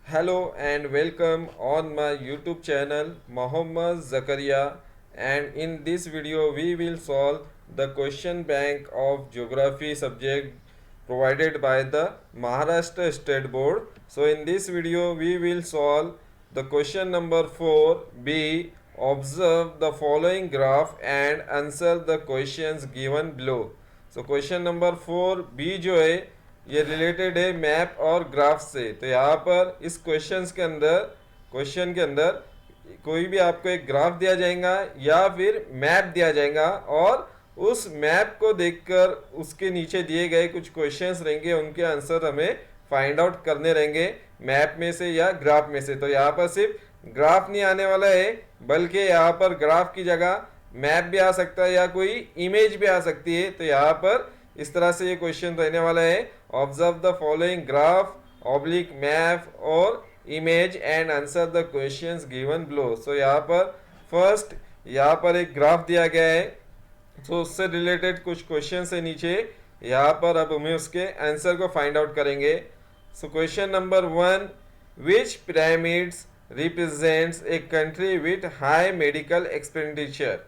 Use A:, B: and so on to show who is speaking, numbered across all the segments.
A: Hello and welcome on my YouTube channel Mohammad Zakaria, and in this video we will solve the question bank of geography subject provided by the Maharashtra State Board. So in this video we will solve the question number 4B. Observe the following graph and answer the questions given below. So question number 4B जो है ये related है map और graph से। तो यहाँ पर इस क्वेश्चन के अंदर कोई भी आपको एक ग्राफ दिया जाएगा या फिर मैप दिया जाएगा, और उस मैप को देखकर उसके नीचे दिए गए कुछ क्वेश्चंस रहेंगे, उनके आंसर हमें फाइंड आउट करने रहेंगे मैप में से या ग्राफ में से। तो यहाँ पर सिर्फ ग्राफ नहीं आने वाला है, बल्कि यहाँ पर ग्राफ की जगह मैप भी आ सकता है या कोई इमेज भी आ सकती है। तो यहाँ पर इस तरह से ये क्वेश्चन रहने वाला है। Observe the following graph oblique map और image and answer the questions given below. So यहाँ पर फर्स्ट यहाँ पर एक ग्राफ दिया गया है, तो उससे रिलेटेड कुछ क्वेश्चन है नीचे। यहाँ पर अब हमें उसके आंसर को फाइंड आउट करेंगे। So question number 1, which pyramids represents A country with high medical expenditure.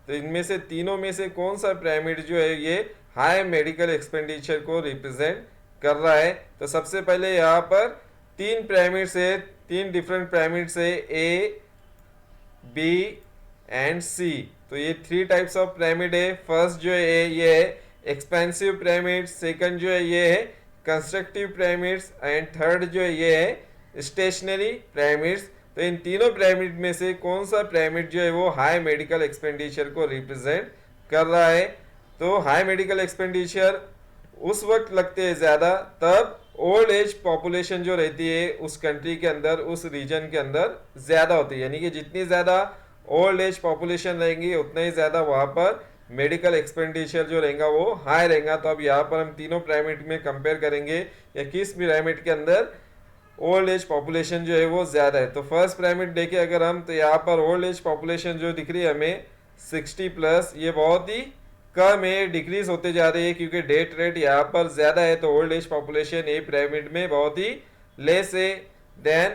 A: तो इनमें से तीनों में से कौन सा पिरामिड जो है ये हाई मेडिकल एक्सपेंडिचर को रिप्रेजेंट कर रहा है। तो सबसे पहले यहाँ पर तीन पिरामिड्स है, तीन डिफरेंट पिरामिड्स है, ए बी एंड सी। तो ये थ्री टाइप्स ऑफ पिरामिड है। फर्स्ट जो है ये है एक्सपेंसिव पिरामिड, सेकंड जो है ये है कंस्ट्रक्टिव पिरामिड्स, एंड थर्ड जो है ये है स्टेशनरी पिरामिड्स। तो इन तीनों पिरामिड में से कौन सा पिरामिड जो है वो हाई मेडिकल एक्सपेंडिचर को रिप्रेजेंट कर रहा है। तो हाई मेडिकल एक्सपेंडिचर उस वक्त लगते हैं ज़्यादा तब ओल्ड एज पॉपुलेशन जो रहती है उस कंट्री के अंदर, उस रीजन के अंदर ज़्यादा होती है। यानी कि जितनी ज़्यादा ओल्ड एज पॉपुलेशन रहेंगी उतना ही ज़्यादा वहाँ पर मेडिकल एक्सपेंडिचर जो रहेगा वो हाई रहेगा। तो अब यहाँ पर हम तीनों पिरामिड में कंपेयर करेंगे या किस पिरामिड के अंदर ओल्ड एज पॉपुलेशन जो है वो ज़्यादा है। तो फर्स्ट पिरामिड देखें अगर हम, तो यहाँ पर ओल्ड एज पॉपुलेशन जो दिख रही है हमें 60+, ये बहुत ही कम है, डिक्रीज होते जा रही है क्योंकि डेथ रेट यहाँ पर ज़्यादा है। तो ओल्ड एज पॉपुलेशन ए पिरामिड में बहुत ही लेस है। देन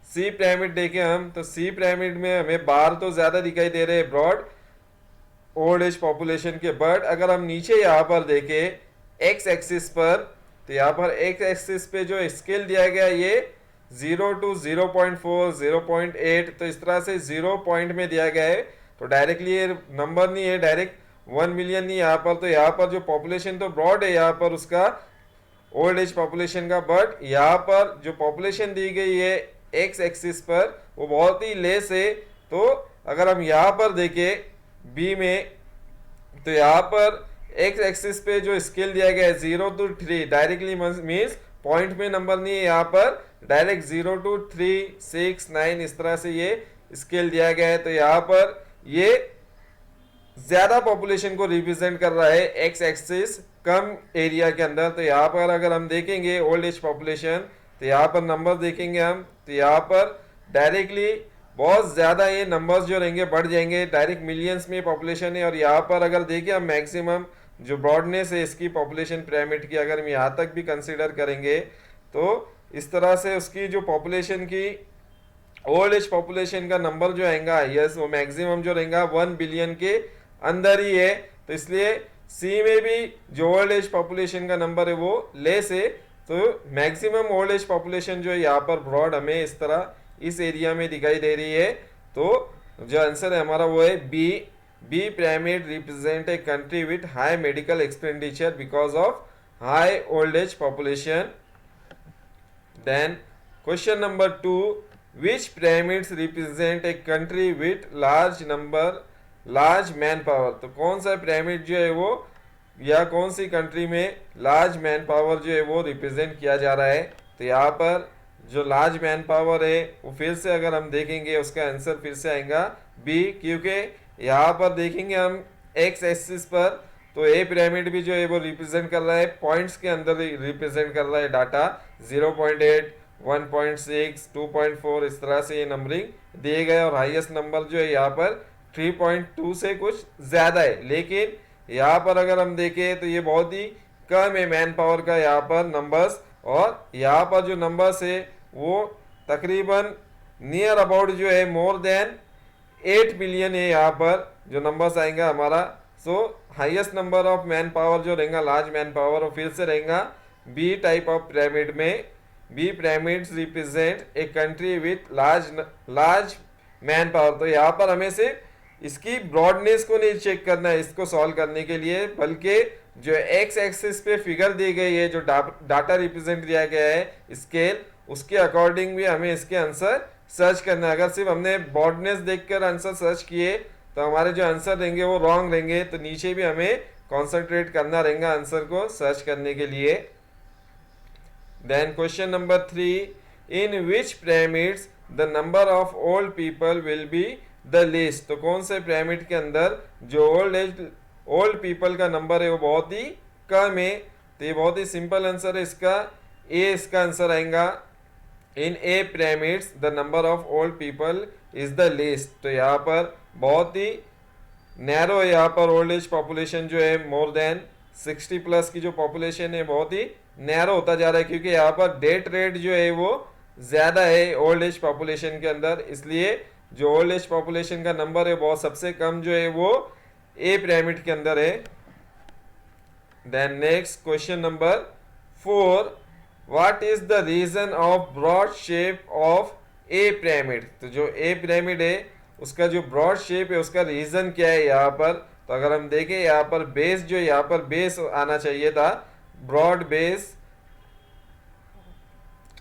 A: सी पिरामिड देखें हम, तो सी पिरामिड में हमें बार तो ज़्यादा दिखाई दे रहे हैं ब्रॉड ओल्ड एज पॉपुलेशन के, बट अगर हम नीचे यहाँ पर देखें एक्स एक्सिस पर, तो यहाँ पर एक्स एक्सिस पे जो स्केल दिया गया ये 0 to 0.4, 0.8, तो इस तरह से 0 पॉइंट में दिया गया है। तो डायरेक्टली ये नंबर नहीं है, डायरेक्ट 1 मिलियन नहीं यहाँ पर। तो यहाँ पर जो पॉपुलेशन तो ब्रॉड है यहाँ पर उसका ओल्ड एज पॉपुलेशन का, बट यहाँ पर जो पॉपुलेशन दी गई है एक्स एक्सिस पर वो बहुत ही लेस है। तो अगर हम यहाँ पर देखें बी में, तो यहाँ पर एक्स एक्सिस पे जो स्केल दिया गया है 0 to 3, डायरेक्टली मीन्स पॉइंट में नंबर नहीं है, यहाँ पर डायरेक्ट 0 to 3, 6, 9 इस तरह से ये स्केल दिया गया है। तो यहाँ पर ये ज्यादा पॉपुलेशन को रिप्रेजेंट कर रहा है एक्स एक्सिस कम एरिया के अंदर। तो यहाँ पर अगर हम देखेंगे ओल्ड एज पॉपुलेशन, तो यहाँ पर नंबर देखेंगे हम, तो यहाँ पर डायरेक्टली बहुत ज़्यादा ये नंबर्स जो रहेंगे बढ़ जाएंगे, डायरेक्ट मिलियंस में पॉपुलेशन है। और यहाँ पर अगर देखें हम मैक्सिमम जो ब्रॉडनेस है इसकी पॉपुलेशन पिरामिड की, अगर हम यहाँ तक भी कंसिडर करेंगे तो इस तरह से उसकी जो पॉपुलेशन की ओल्ड एज पॉपुलेशन का नंबर जो आएगा यस वो मैक्सिमम जो रहेगा 1 बिलियन के अंदर ही है। तो इसलिए सी में भी जो ओल्ड एज पॉपुलेशन का नंबर है वो लेस है। तो मैक्सिमम ओल्ड एज पॉपुलेशन जो है यहाँ पर ब्रॉड हमें इस तरह इस एरिया में दिखाई दे रही है। तो जो आंसर है हमारा वो है B. B pyramid represent a country with high medical expenditure because of high old age population. Then question number 2, which pyramids represent a country with large manpower. तो कौन सा पिरामिड जो है वो या कौन सी कंट्री में लार्ज मैन पावर जो है वो रिप्रेजेंट किया जा रहा है। तो यहाँ पर जो लार्ज मैन पावर है वो फिर से अगर हम देखेंगे उसका आंसर फिर से आएगा बी, क्योंकि यहाँ पर देखेंगे हम एक्स एक्सिस पर, तो ए पिरामिड भी जो है वो रिप्रेजेंट कर रहा है पॉइंट्स के अंदर रिप्रेजेंट कर रहा है डाटा 0.8, 1.6, 2.4 इस तरह से ये नंबरिंग दिए गए। और हाईएस्ट नंबर जो है यहाँ पर 3.2 से कुछ ज़्यादा है। लेकिन यहाँ पर अगर हम देखें तो ये बहुत ही कम है मैन पावर का यहाँ पर नंबर्स, और यहाँ पर जो नंबर्स है वो तकरीबन नियर अबाउट जो है मोर देन 8 बिलियन है यहाँ पर जो नंबर्स आएंगे हमारा। So highest number of manpower जो रहेगा लार्ज मैन पावर, और फिर से रहेगा बी टाइप ऑफ पिरामिड में। B pyramids represent a country with large manpower. तो यहाँ पर हमें सिर्फ इसकी ब्रॉडनेस को नहीं चेक करना है इसको सॉल्व करने के लिए, बल्कि जो एक्स एक्सिस पे फिगर दी गई है, जो डाटा रिप्रेजेंट किया गया है स्केल, उसके अकॉर्डिंग भी हमें इसके आंसर सर्च करना है। अगर सिर्फ हमने ब्रॉडनेस देखकर आंसर सर्च किए तो हमारे जो आंसर रहेंगे वो रॉन्ग रहेंगे। तो नीचे भी हमें कॉन्सेंट्रेट करना रहेगा आंसर को सर्च करने के लिए। Then question number 3, in which pyramids the number of old people will be the least. तो कौन से पिरामिड के अंदर जो ओल्ड पीपल का नंबर है वो बहुत ही कम है। तो ये बहुत ही सिंपल आंसर है इसका, ए इसका आंसर आएगा। In a pyramids the number of old people is the least. तो यहाँ पर बहुत ही नैरो है, यहाँ पर ओल्ड एज पॉपुलेशन जो है मोर देन 60 प्लस की जो पॉपुलेशन है बहुत ही नैरो होता जा रहा है, क्योंकि यहाँ पर डेथ रेट जो है वो ज़्यादा है ओल्ड एज पॉपुलेशन के अंदर। इसलिए जो ओल्ड एज पॉपुलेशन का नंबर है बहुत सबसे कम जो है वो ए पिरामिड के अंदर है। Then next question number 4, what is the reason of broad shape of a pyramid. तो जो ए पिरामिड है उसका जो ब्रॉड शेप है उसका रीजन क्या है यहाँ पर। तो अगर हम देखें यहाँ पर बेस जो यहाँ पर बेस आना चाहिए था, broad base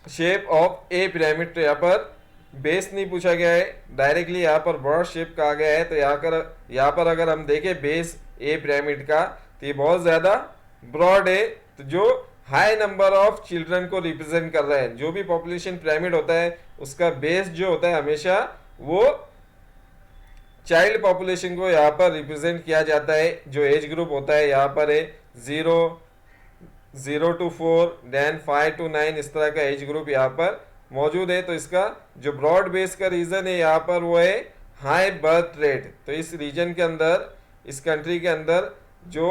A: shape of a pyramid, तो यहाँ पर बेस नहीं पूछा गया है, डायरेक्टली यहाँ पर ब्रॉड शेप कहा गया है। तो यहाँ पर अगर हम देखें बेस ए पिरामिड का तो ये बहुत ज़्यादा ब्रॉड है, तो जो हाई नंबर ऑफ चिल्ड्रन को रिप्रेजेंट कर रहा है। जो भी पॉपुलेशन पिरामिड होता है उसका बेस जो होता है हमेशा वो चाइल्ड पॉपुलेशन को यहाँ पर रिप्रेजेंट किया जाता है। जो एज ग्रुप होता है यहाँ पर है 0 to 4, देन 5 to 9, इस तरह का एज ग्रुप यहाँ पर मौजूद है। तो इसका जो ब्रॉड बेस का रीजन है यहाँ पर वो है हाई बर्थ रेट। तो इस रीजन के अंदर, इस कंट्री के अंदर जो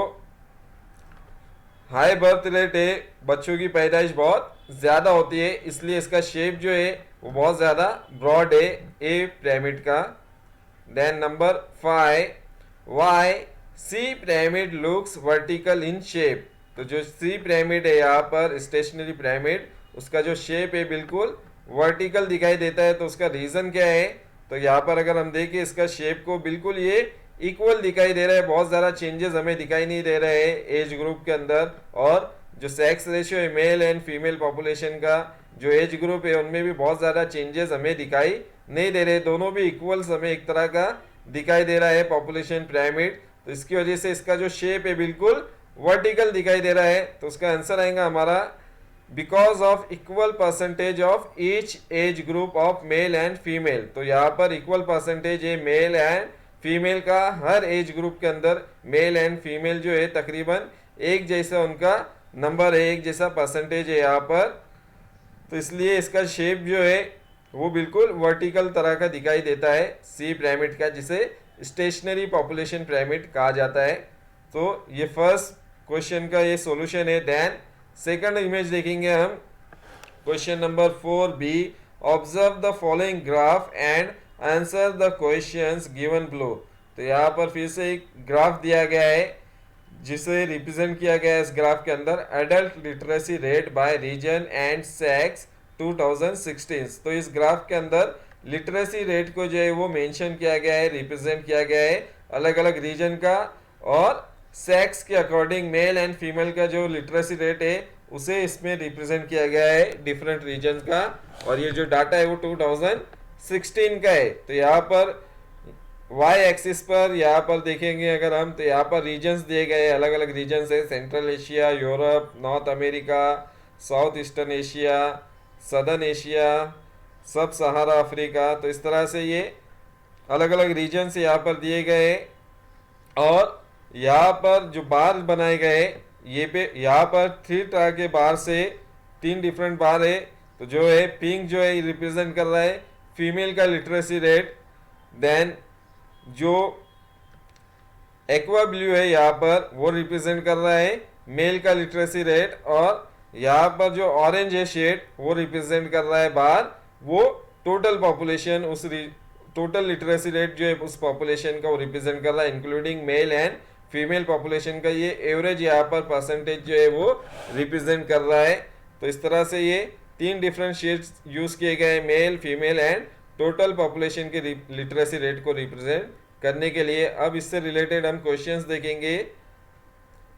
A: हाई बर्थ रेट है, बच्चों की पैदाइश बहुत ज़्यादा होती है, इसलिए इसका शेप जो है वो बहुत ज़्यादा ब्रॉड है ए पिरामिड का। Then number 5, why C pyramid looks vertical in shape. तो जो सी पिरामिड है यहाँ पर स्टेशनरी पिरामिड, उसका जो शेप है बिल्कुल वर्टिकल दिखाई देता है। तो उसका रीज़न क्या है। तो यहाँ पर अगर हम देखें इसका शेप को बिल्कुल ये इक्वल दिखाई दे रहा है, बहुत ज़्यादा चेंजेस हमें दिखाई नहीं दे रहे हैं एज ग्रुप के अंदर। और जो सेक्स रेशियो है मेल एंड फीमेल पॉपुलेशन का जो एज ग्रुप है उनमें भी बहुत ज़्यादा चेंजेस हमें दिखाई नहीं दे रहे, दोनों भी इक्वल्स हमें एक तरह का दिखाई दे रहा है पॉपुलेशन पिरामिड। तो इसकी वजह से इसका जो शेप है बिल्कुल वर्टिकल दिखाई दे रहा है। तो उसका आंसर आएगा हमारा because of equal percentage of each age group of male and female. तो यहाँ पर इक्वल परसेंटेज है मेल एंड फीमेल का, हर एज ग्रुप के अंदर मेल एंड फीमेल जो है तकरीबन एक जैसा उनका नंबर है, एक जैसा परसेंटेज है यहाँ पर। तो इसलिए इसका शेप जो है वो बिल्कुल वर्टिकल तरह का दिखाई देता है सी पिरामिड का, जिसे स्टेशनरी पॉपुलेशन पिरामिड कहा जाता है। तो ये फर्स्ट क्वेश्चन का ये सॉल्यूशन है। देन सेकंड इमेज देखेंगे हम, question number 4b, observe the following graph and answer the questions given below. तो यहाँ पर फिर से एक ग्राफ दिया गया है जिसे रिप्रेजेंट किया गया है इस ग्राफ के अंदर adult literacy rate by region and sex 2016। तो इस ग्राफ के अंदर लिटरेसी रेट को जो है वो मेंशन किया गया है, रिप्रेजेंट किया गया है अलग अलग रीजन का, और सेक्स के अकॉर्डिंग मेल एंड फीमेल का जो लिटरेसी रेट है उसे इसमें रिप्रेजेंट किया गया है डिफरेंट रीजन का। और ये जो डाटा है वो 2016 का है। तो यहाँ पर वाई एक्सिस पर यहाँ पर देखेंगे अगर हम, तो यहाँ पर रीजन्स दिए गए अलग अलग रीजन्स है, central Asia, Europe, North America, south eastern Asia, southern Asia, sub Sahara Africa. तो इस तरह से ये अलग अलग रीजन्स यहाँ पर दिए गए। और यहाँ पर जो बार बनाए गए ये पे यहाँ पर 3 तरह के बार से 3 डिफरेंट बार है। तो जो है पिंक जो है रिप्रेजेंट कर रहा है फीमेल का लिटरेसी रेट, देन जो एक्वा ब्लू है यहाँ पर वो रिप्रेजेंट कर रहा है मेल का लिटरेसी रेट, और यहाँ पर जो ऑरेंज है शेड वो रिप्रेजेंट कर रहा है बार, वो टोटल पॉपुलेशन, उस टोटल लिटरेसी रेट जो है उस पॉपुलेशन का वो रिप्रेजेंट कर रहा है, including mail and female population का ये एवरेज यहाँ पर परसेंटेज जो है वो रिप्रेजेंट कर रहा है। तो इस तरह से ये 3 डिफरेंट शेड्स यूज किए गए, male, female and total population के लिटरेसी रेट को रिप्रेजेंट करने के लिए। अब इससे रिलेटेड हम क्वेश्चंस देखेंगे।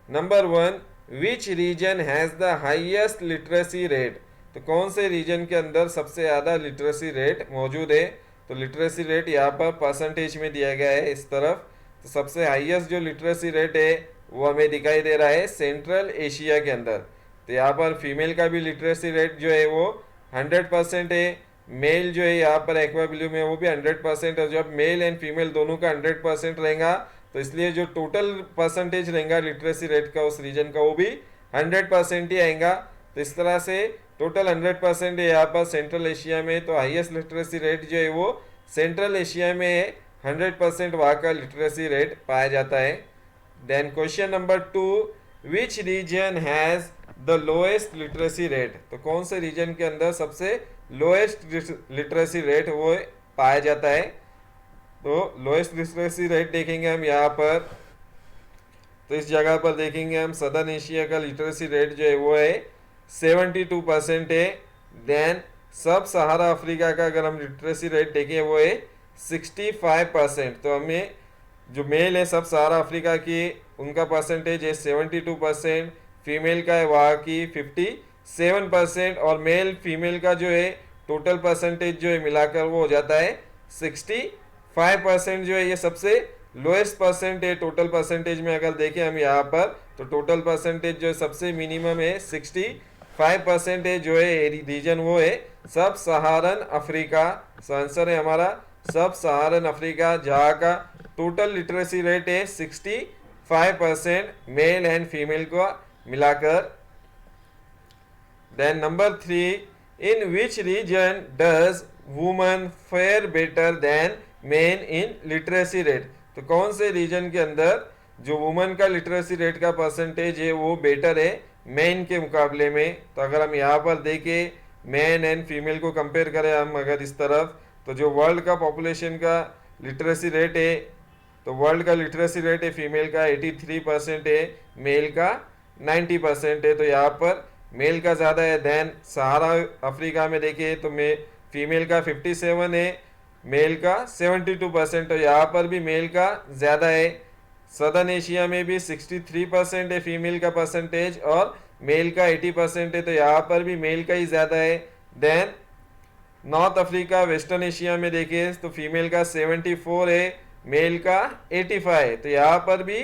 A: Number 1, which region has the highest literacy rate? तो कौन से रीजन के अंदर सबसे ज़्यादा लिटरेसी रेट मौजूद है? तो लिटरेसी रेट यहाँ पर परसेंटेज में दिया गया है इस तरफ। तो सबसे हाईएस्ट जो लिटरेसी रेट है वो हमें दिखाई दे रहा है सेंट्रल एशिया के अंदर। तो यहाँ पर फीमेल का भी लिटरेसी रेट जो है वो 100% है, मेल जो है यहाँ पर एक्वा ब्लू में वो भी 100% है। जब मेल एंड फीमेल दोनों का 100% रहेगा तो इसलिए जो टोटल परसेंटेज रहेगा लिटरेसी रेट का उस रीजन का वो भी 100% ही आएगा। तो इस तरह से टोटल 100% है यहाँ पर सेंट्रल एशिया में। तो हाईएस्ट लिटरेसी रेट जो है वो सेंट्रल एशिया में है, 100% वहाँ का लिटरेसी रेट पाया जाता है। Then question number 2, which region has the lowest literacy rate? तो कौन से रीजन के अंदर सबसे लोएस्ट लिटरेसी रेट वो पाया जाता है? तो लोएस्ट लिटरेसी रेट देखेंगे हम यहाँ पर। तो इस जगह पर देखेंगे हम सदर्न एशिया का लिटरेसी रेट जो है वो है 72% है। देन सब सहारा अफ्रीका का अगर हम लिटरेसी रेट देखें वो है 65%। तो हमें जो मेल है सब सहारा अफ्रीका की उनका परसेंटेज है 72%, फीमेल का है वहाँ की 57% और मेल फीमेल का जो है टोटल परसेंटेज जो है मिलाकर वो हो जाता है 65% जो है ये सबसे लोएस्ट परसेंट है टोटल परसेंटेज में। अगर देखें हम यहाँ पर तो टोटल परसेंटेज जो है सबसे मिनिमम है 65% है जो है रीजन वो है सब सहारन अफ्रीका। सो आंसर है हमारा सब सहारन अफ्रीका, जहाँ का टोटल लिटरेसी रेट है 65% मेल एंड फीमेल को मिलाकर। Then number 3, in which region does women fare better than men in literacy rate? तो कौन से रीजन के अंदर जो वुमन का लिटरेसी रेट का परसेंटेज है वो बेटर है मेन के मुकाबले में? तो अगर हम यहाँ पर देखें मैन एंड फीमेल को कंपेयर करें हम अगर इस तरफ, तो जो वर्ल्ड का पॉपुलेशन का लिटरेसी रेट है तो वर्ल्ड का लिटरेसी रेट है फीमेल का 83% है, मेल का 90% है। तो यहाँ पर मेल का ज़्यादा है। देन सहारा अफ्रीका में देखें तो फीमेल का 57 है, मेल का 72%। तो यहाँ पर भी मेल का ज़्यादा है। सदर्न एशिया में भी 63% है फीमेल का परसेंटेज और मेल का 80% है। तो यहाँ पर भी मेल का ही ज़्यादा है। Then North Africa Western Asia में देखें तो फीमेल का 74 है, मेल का 85 है। तो यहाँ पर भी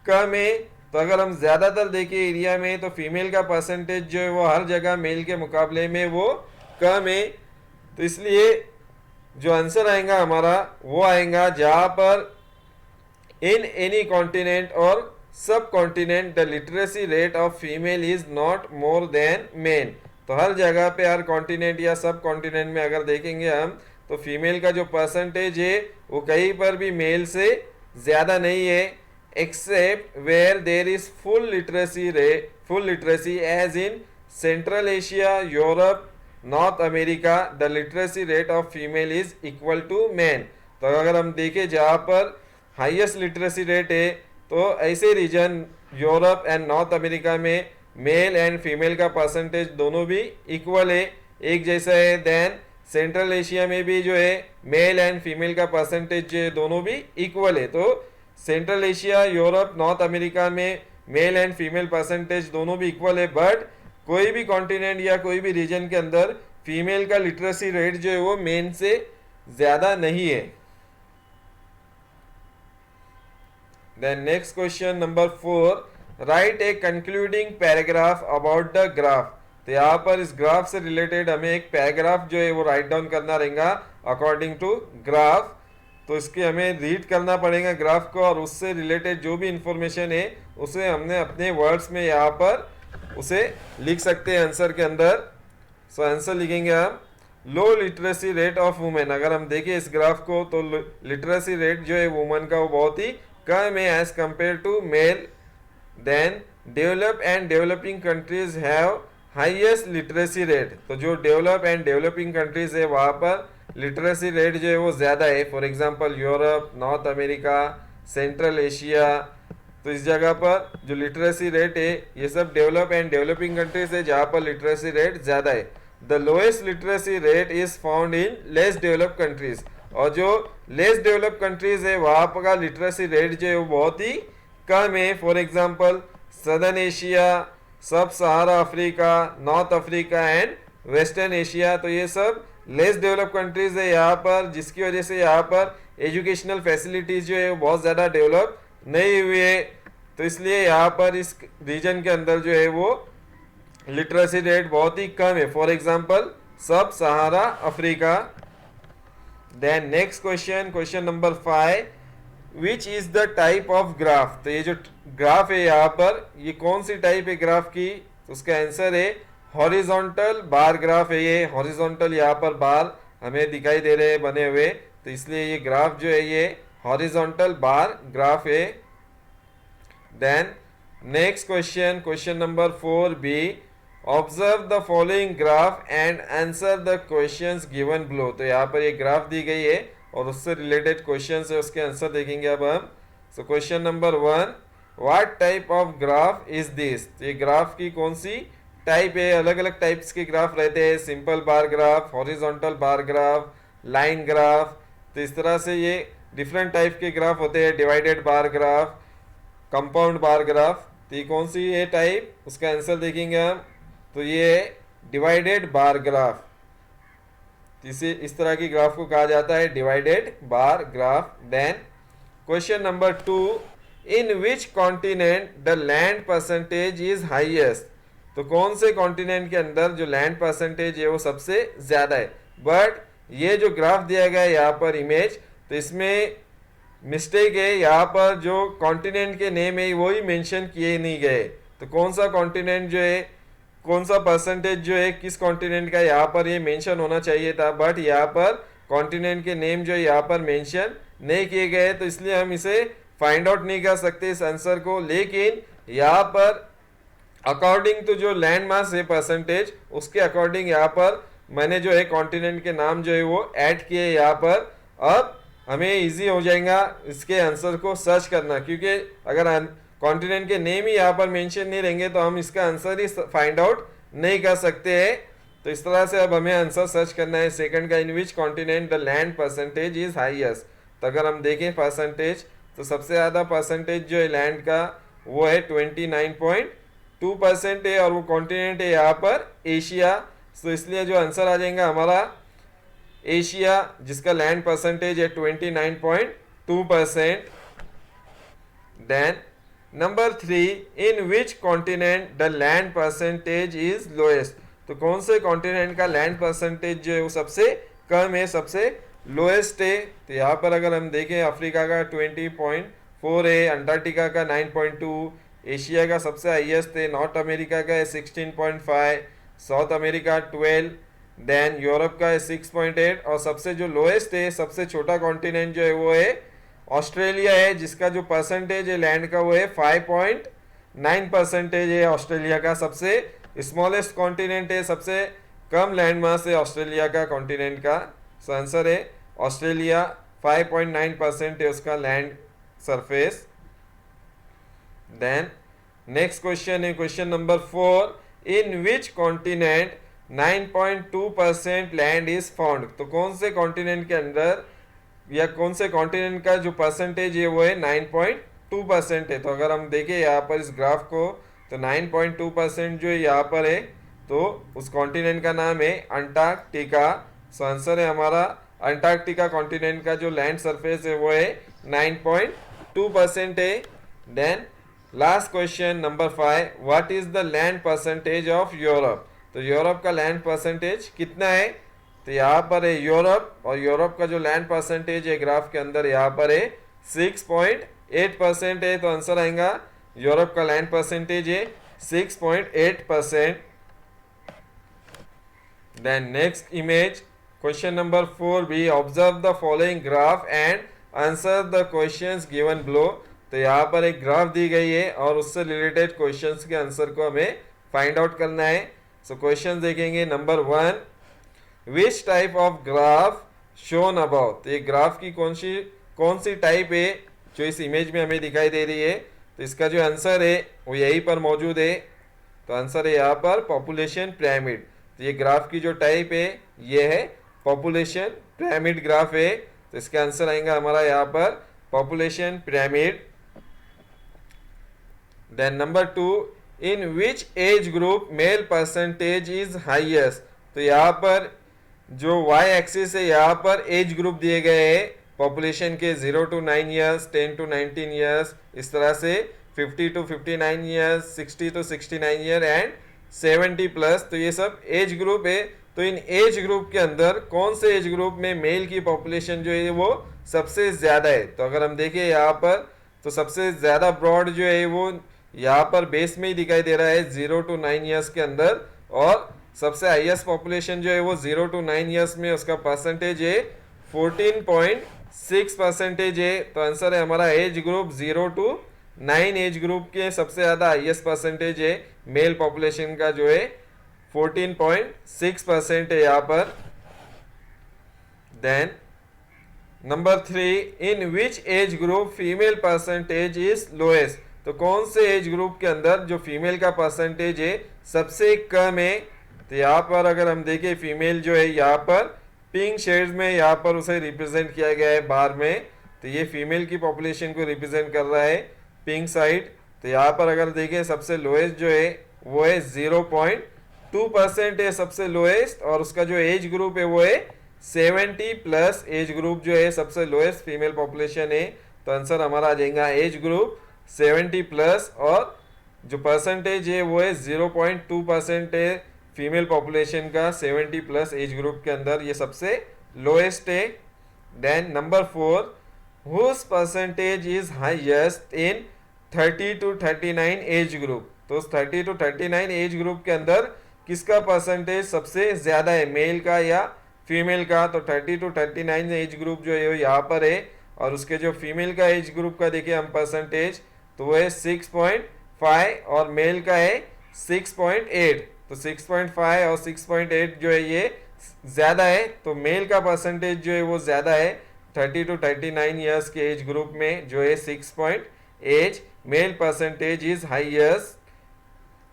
A: कम है। तो अगर हम ज़्यादातर देखें एरिया में तो फीमेल का परसेंटेज जो है वो हर जगह मेल के मुकाबले में वो कम है। तो इसलिए जो आंसर आएगा हमारा वो आएगा जहाँ पर इन एनी कॉन्टिनेंट और सब continent the literacy rate of female is not more than main. तो हर जगह पे हर कॉन्टिनेंट या सब कॉन्टिनेंट में अगर देखेंगे हम तो फीमेल का जो परसेंटेज है वो कहीं पर भी मेल से ज़्यादा नहीं है, except where there is full literacy as in Central Asia, Europe, North America the literacy rate of female is equal to man. तो अगर हम देखें जहाँ पर हाईएस्ट लिटरेसी रेट है तो ऐसे region Europe and North America में मेल एंड फीमेल का परसेंटेज दोनों भी इक्वल है, एक जैसा है। देन सेंट्रल एशिया में भी जो है मेल एंड फीमेल का परसेंटेज जो है दोनों भी इक्वल है। तो central Asia, Europe, North America में मेल एंड फीमेल परसेंटेज दोनों भी इक्वल है, बट कोई भी कॉन्टिनेंट या कोई भी रीजन के अंदर फीमेल का लिटरेसी रेट जो है वो मेन से ज़्यादा नहीं है। Then next question number 4, write a concluding paragraph about the graph. तो यहाँ पर इस ग्राफ से रिलेटेड हमें एक पैराग्राफ जो है वो राइट डाउन करना रहेगा अकॉर्डिंग टू ग्राफ। तो इसके हमें रीड करना पड़ेगा ग्राफ को और उससे रिलेटेड जो भी इंफॉर्मेशन है उसे हमने अपने वर्ड्स में यहाँ पर उसे लिख सकते हैं आंसर के अंदर। सो आंसर लिखेंगे हम लो लिटरेसी रेट ऑफ वुमेन। अगर हम देखें इस ग्राफ को तो लिटरेसी रेट जो है वुमेन का वो बहुत ही कम है as compare to male. Then develop and developing countries have highest literacy rate, तो जो डेवलप एंड डेवलपिंग कंट्रीज है वहाँ पर लिटरेसी रेट जो है वो ज़्यादा है। For example Europe, North America, central Asia, तो इस जगह पर जो लिटरेसी रेट है ये सब डेवलप एंड डेवलपिंग कंट्रीज है जहाँ पर लिटरेसी रेट ज़्यादा है। The lowest literacy rate is found in less develop countries, और जो लेस डेवलप कंट्रीज है वहाँ पर का लिटरेसी रेट जो है वो बहुत ही कम है। For example southern Asia, sub Sahara Africa, north Africa and western Asia, तो ये सब लेस डेवलप कंट्रीज है यहाँ पर, जिसकी वजह से यहाँ पर एजुकेशनल फैसिलिटीज जो है वो बहुत ज़्यादा डेवलप नहीं हुई है। तो इसलिए यहाँ पर इस रीजन के अंदर जो है वो लिटरेसी रेट बहुत ही कम है। For example sub Sahara Africa. Then next question, question number 5, which is the type of graph. तो ये जो ग्राफ है यहाँ पर ये कौन सी टाइप है ग्राफ की, तो उसका आंसर है हॉरिजॉन्टल बार ग्राफ है। ये हॉरिजॉन्टल यहाँ पर बार हमें दिखाई दे रहे हैं बने हुए, तो इसलिए ये ग्राफ जो है ये हॉरिजॉन्टल बार ग्राफ है। Then next question, question number 4b, observe the following graph and answer the questions given below. तो यहाँ पर ये ग्राफ दी गई है और उससे रिलेटेड क्वेश्चन है, उसके आंसर देखेंगे अब हम। So question number 1, what type of graph is this. तो ये ग्राफ की कौन सी टाइप है। अलग अलग टाइप्स के ग्राफ रहते हैं, simple bar graph, horizontal bar graph, line graph, तो इस तरह से ये डिफरेंट टाइप के ग्राफ होते हैं। Divided bar graph, compound bar graph, तो ये कौन सी है टाइप, उसका आंसर देखेंगे हम। तो ये डिवाइडेड बार ग्राफ, इसे इस तरह की ग्राफ को कहा जाता है divided bar graph. Then question number 2, in which continent the land percentage is highest. तो कौन से कॉन्टिनेंट के अंदर जो लैंड परसेंटेज है वो सबसे ज्यादा है। बट ये जो ग्राफ दिया गया है यहाँ पर इमेज, तो इसमें मिस्टेक है, यहाँ पर जो कॉन्टिनेंट के नेम है वही मेंशन किए नहीं गए। तो कौन सा कॉन्टिनेंट जो है, कौन सा परसेंटेज जो है किस कॉन्टिनेंट का, यहाँ पर ये मेंशन होना चाहिए था, बट यहाँ पर कॉन्टिनेंट के नेम जो है यहाँ पर मेंशन नहीं किए गए, तो इसलिए हम इसे फाइंड आउट नहीं कर सकते इस आंसर को। लेकिन यहाँ पर अकॉर्डिंग टू जो लैंड मास है परसेंटेज, उसके अकॉर्डिंग यहाँ पर मैंने जो है कॉन्टिनेंट के नाम जो है वो ऐड किए यहाँ पर। अब हमें इजी हो जाएगा इसके आंसर को सर्च करना, क्योंकि अगर कॉन्टिनेंट के नेम ही यहाँ पर मेंशन नहीं रहेंगे तो हम इसका आंसर ही फाइंड आउट नहीं कर सकते हैं। तो इस तरह से अब हमें आंसर सर्च करना है सेकंड का, in which continent the land percentage is highest. तो अगर हम देखें परसेंटेज, तो सबसे ज़्यादा परसेंटेज जो है लैंड का वो है 29.2% है, और वो कॉन्टिनेंट है यहाँ पर एशिया। तो इसलिए जो आंसर आ जाएगा हमारा एशिया, जिसका लैंड परसेंटेज है 29.2%। Then number 3, in which continent the land percentage is lowest. तो कौन से कॉन्टिनेंट का लैंड परसेंटेज जो है वो सबसे कम है, सबसे लोएस्ट है। तो यहाँ पर अगर हम देखें अफ्रीका का 20.4 है, अंटार्कटिका का 9.2, एशिया का सबसे हाईएस्ट है, नॉर्थ अमेरिका का है 16.5, साउथ अमेरिका 12, देन यूरोप का है 6.8, और सबसे जो लोएस्ट है, सबसे छोटा कॉन्टिनेंट जो है वो है ऑस्ट्रेलिया है, जिसका जो परसेंटेज है लैंड का वो है 5.9% है। ऑस्ट्रेलिया का सबसे स्मॉलेस्ट कॉन्टिनेंट है, सबसे कम लैंड मास है ऑस्ट्रेलिया का कॉन्टिनेंट का। सो आंसर है ऑस्ट्रेलिया, 5.9% है उसका land surface. Then next question है question number 4, in which continent 9.2% land is found. तो कौन से कॉन्टिनेंट के अंदर या कौन से कॉन्टिनेंट का जो परसेंटेज है वो है 9.2% है। तो अगर हम देखें यहाँ पर इस ग्राफ को, तो 9.2% जो यहाँ पर है, तो उस कॉन्टिनेंट का नाम है अंटार्कटिका। सो आंसर है हमारा अंटार्कटिका कॉन्टिनेंट का जो लैंड सरफेस है वो है 9.2% है। Then last question number 5, what is the land percentage of Europe. तो यूरोप का लैंड परसेंटेज कितना है। तो यहाँ पर है यूरोप, और यूरोप का जो लैंड परसेंटेज है ग्राफ के अंदर यहाँ पर है 6.8% है। तो आंसर आएगा यूरोप का लैंड परसेंटेज है 6.8%। Then next image question number 4b, observe the following graph and answer the questions given below. तो यहाँ पर एक ग्राफ दी गई है और उससे रिलेटेड क्वेश्चंस के आंसर को हमें फाइंड आउट करना है। सो क्वेश्चन देखेंगे number 1, which type of graph shown about. तो ये ग्राफ की कौन सी टाइप है जो इस इमेज में हमें दिखाई दे रही है। तो इसका जो आंसर है वो यहीं पर मौजूद है। तो आंसर है यहाँ पर पॉपुलेशन पिरामिड। तो ये ग्राफ की जो टाइप है ये है पॉपुलेशन पिरामिड ग्राफ है। तो इसका आंसर आएगा हमारा यहाँ पर population pyramid. Then number 2, in which age group male percentage is highest. तो यहाँ पर जो वाई एक्सिस है यहाँ पर एज ग्रुप दिए गए हैं पॉपुलेशन के 0 to 9 ईयर्स, 10 to 19 ईयर्स, इस तरह से 50 to 59 years, 60 to 69 year and 70 plus. तो ये सब एज ग्रुप है। तो इन एज ग्रुप के अंदर कौन से एज ग्रुप में मेल की पॉपुलेशन जो है वो सबसे ज़्यादा है। तो अगर हम देखें यहाँ पर तो सबसे ज़्यादा ब्रॉड जो है वो यहाँ पर बेस में ही दिखाई दे रहा है 0 to 9 ईयर्स के अंदर, और सबसे हाईएस्ट पॉपुलेशन जो है वो 0 to 9 ईयर्स में उसका परसेंटेज है 14.6% है। तो आंसर है हमारा age group 0 to 9 age group के सबसे ज़्यादा हाईएस्ट परसेंटेज है मेल पॉपुलेशन का जो है 14.6% है यहाँ पर। Then number 3, in which age group female percentage is lowest. तो कौन से एज ग्रुप के अंदर जो फीमेल का परसेंटेज है सबसे कम है। तो यहाँ पर अगर हम देखें फीमेल जो है यहाँ पर पिंक शेड्स में यहाँ पर उसे रिप्रेजेंट किया गया है बार में। तो ये फीमेल की पॉपुलेशन को रिप्रेजेंट कर रहा है पिंक साइड। तो यहाँ पर अगर देखें सबसे लोएस्ट जो है वो है 0.2% है सबसे लोएस्ट, और उसका जो एज ग्रुप है वो है 70 प्लस एज ग्रुप जो है सबसे लोएस्ट फीमेल पॉपुलेशन है। तो आंसर हमारा आ जाएगा एज ग्रुप 70 प्लस, और जो परसेंटेज है वो है 0.2% है फीमेल पॉपुलेशन का 70 प्लस एज ग्रुप के अंदर, ये सबसे लोएस्ट है। Then number 4, whose percentage is highest in 30 to 39 age group. तो 30 to 39 एज ग्रुप के अंदर किसका परसेंटेज सबसे ज़्यादा है, मेल का या फीमेल का। तो 30 to 39 एज ग्रुप जो है यहाँ पर है, और उसके जो फीमेल का एज ग्रुप का देखिए हम परसेंटेज तो वो है 6.5 और मेल का है 6.8। तो 6.5 और 6.8 जो है ये ज़्यादा है। तो मेल का परसेंटेज जो है वो ज़्यादा है 30 to 39 ईयर्स के एज ग्रुप में जो है 6.8। मेल परसेंटेज इज हाईएस्ट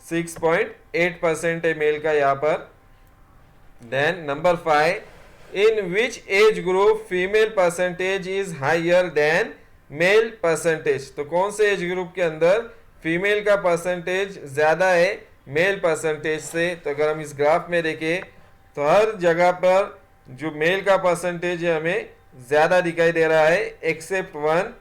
A: 6.8% है मेल का यहाँ पर। Then number 5, in which age group female percentage is higher than male percentage. तो कौन से एज ग्रुप के अंदर फीमेल का परसेंटेज ज़्यादा है मेल परसेंटेज से। तो अगर हम इस ग्राफ में देखें तो हर जगह पर जो मेल का परसेंटेज है हमें ज़्यादा दिखाई दे रहा है एक्सेप्ट 1।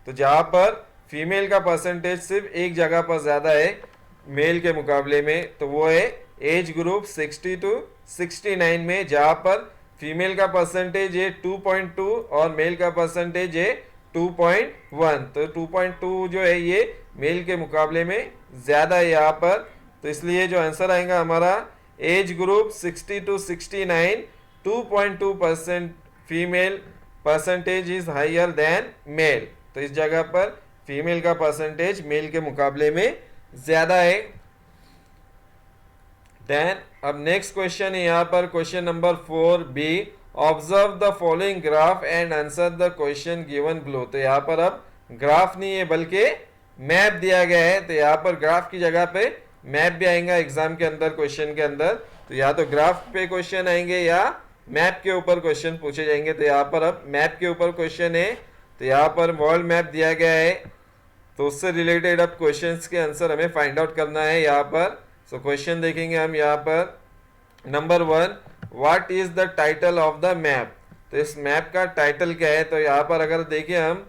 A: तो जहाँ पर फीमेल का परसेंटेज सिर्फ एक जगह पर ज़्यादा है मेल के मुकाबले में, तो वो है एज ग्रुप 60 to 69 में, जहाँ पर फीमेल का परसेंटेज है 2.2 और मेल का परसेंटेज है 2.1। तो 2.2 जो है ये मेल के मुकाबले में ज़्यादा है यहाँ पर। तो इसलिए जो आंसर आएगा हमारा age group 60 to 69, 2.2% female percentage is higher than male. तो इस जगह पर फीमेल का परसेंटेज मेल के मुकाबले में ज़्यादा है। देन अब नेक्स्ट क्वेश्चन है यहाँ पर question number 4b, observe the following graph and answer the question given below. तो यहाँ पर अब ग्राफ नहीं है बल्कि मैप दिया गया है। तो यहाँ पर ग्राफ की जगह पे मैप भी आएगा एग्जाम के अंदर क्वेश्चन के अंदर। तो या तो ग्राफ पे क्वेश्चन आएंगे या मैप के ऊपर क्वेश्चन पूछे जाएंगे। तो यहाँ पर अब मैप के ऊपर क्वेश्चन है। तो यहाँ पर वर्ल्ड मैप दिया गया है, तो उससे रिलेटेड अब क्वेश्चंस के आंसर हमें फाइंड आउट करना है यहाँ पर। सो क्वेश्चन देखेंगे हम यहाँ पर। Number 1, what is the title of the map. तो इस मैप का टाइटल क्या है। तो यहाँ पर अगर देखें हम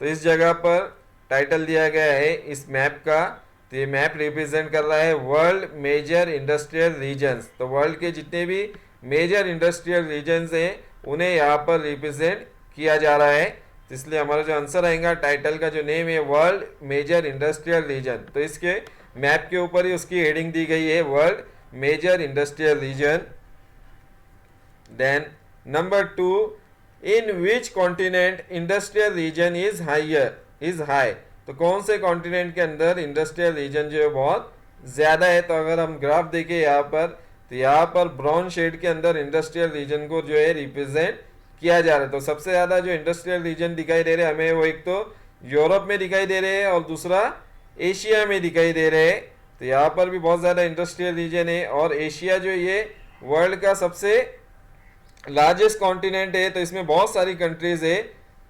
A: तो इस जगह पर टाइटल दिया गया है इस मैप का। तो ये मैप रिप्रेजेंट कर रहा है वर्ल्ड मेजर इंडस्ट्रियल रीजन्स। तो वर्ल्ड के जितने भी मेजर इंडस्ट्रियल रीजन्स हैं उन्हें यहाँ पर रिप्रेजेंट किया जा रहा है। तो इसलिए हमारा जो आंसर आएगा टाइटल का जो नेम है वर्ल्ड मेजर इंडस्ट्रियल रीजन। तो इसके मैप के ऊपर ही उसकी हेडिंग दी गई है world major industrial region. Then number 2, in which continent industrial region is high. तो कौन से कॉन्टिनेंट के अंदर इंडस्ट्रियल रीजन जो है बहुत ज़्यादा है। तो अगर हम ग्राफ देखें यहाँ पर तो यहाँ पर ब्राउन शेड के अंदर इंडस्ट्रियल रीजन को जो है रिप्रेजेंट किया जा रहा है। तो सबसे ज्यादा जो इंडस्ट्रियल रीजन दिखाई दे रहे हैं हमें वो एक तो यूरोप में दिखाई दे रहे हैं और दूसरा एशिया में दिखाई दे रहे हैं। तो यहाँ पर भी बहुत ज़्यादा इंडस्ट्रियल रीजन है और एशिया जो ये वर्ल्ड का सबसे लार्जेस्ट कॉन्टिनेंट है, तो इसमें बहुत सारी कंट्रीज है।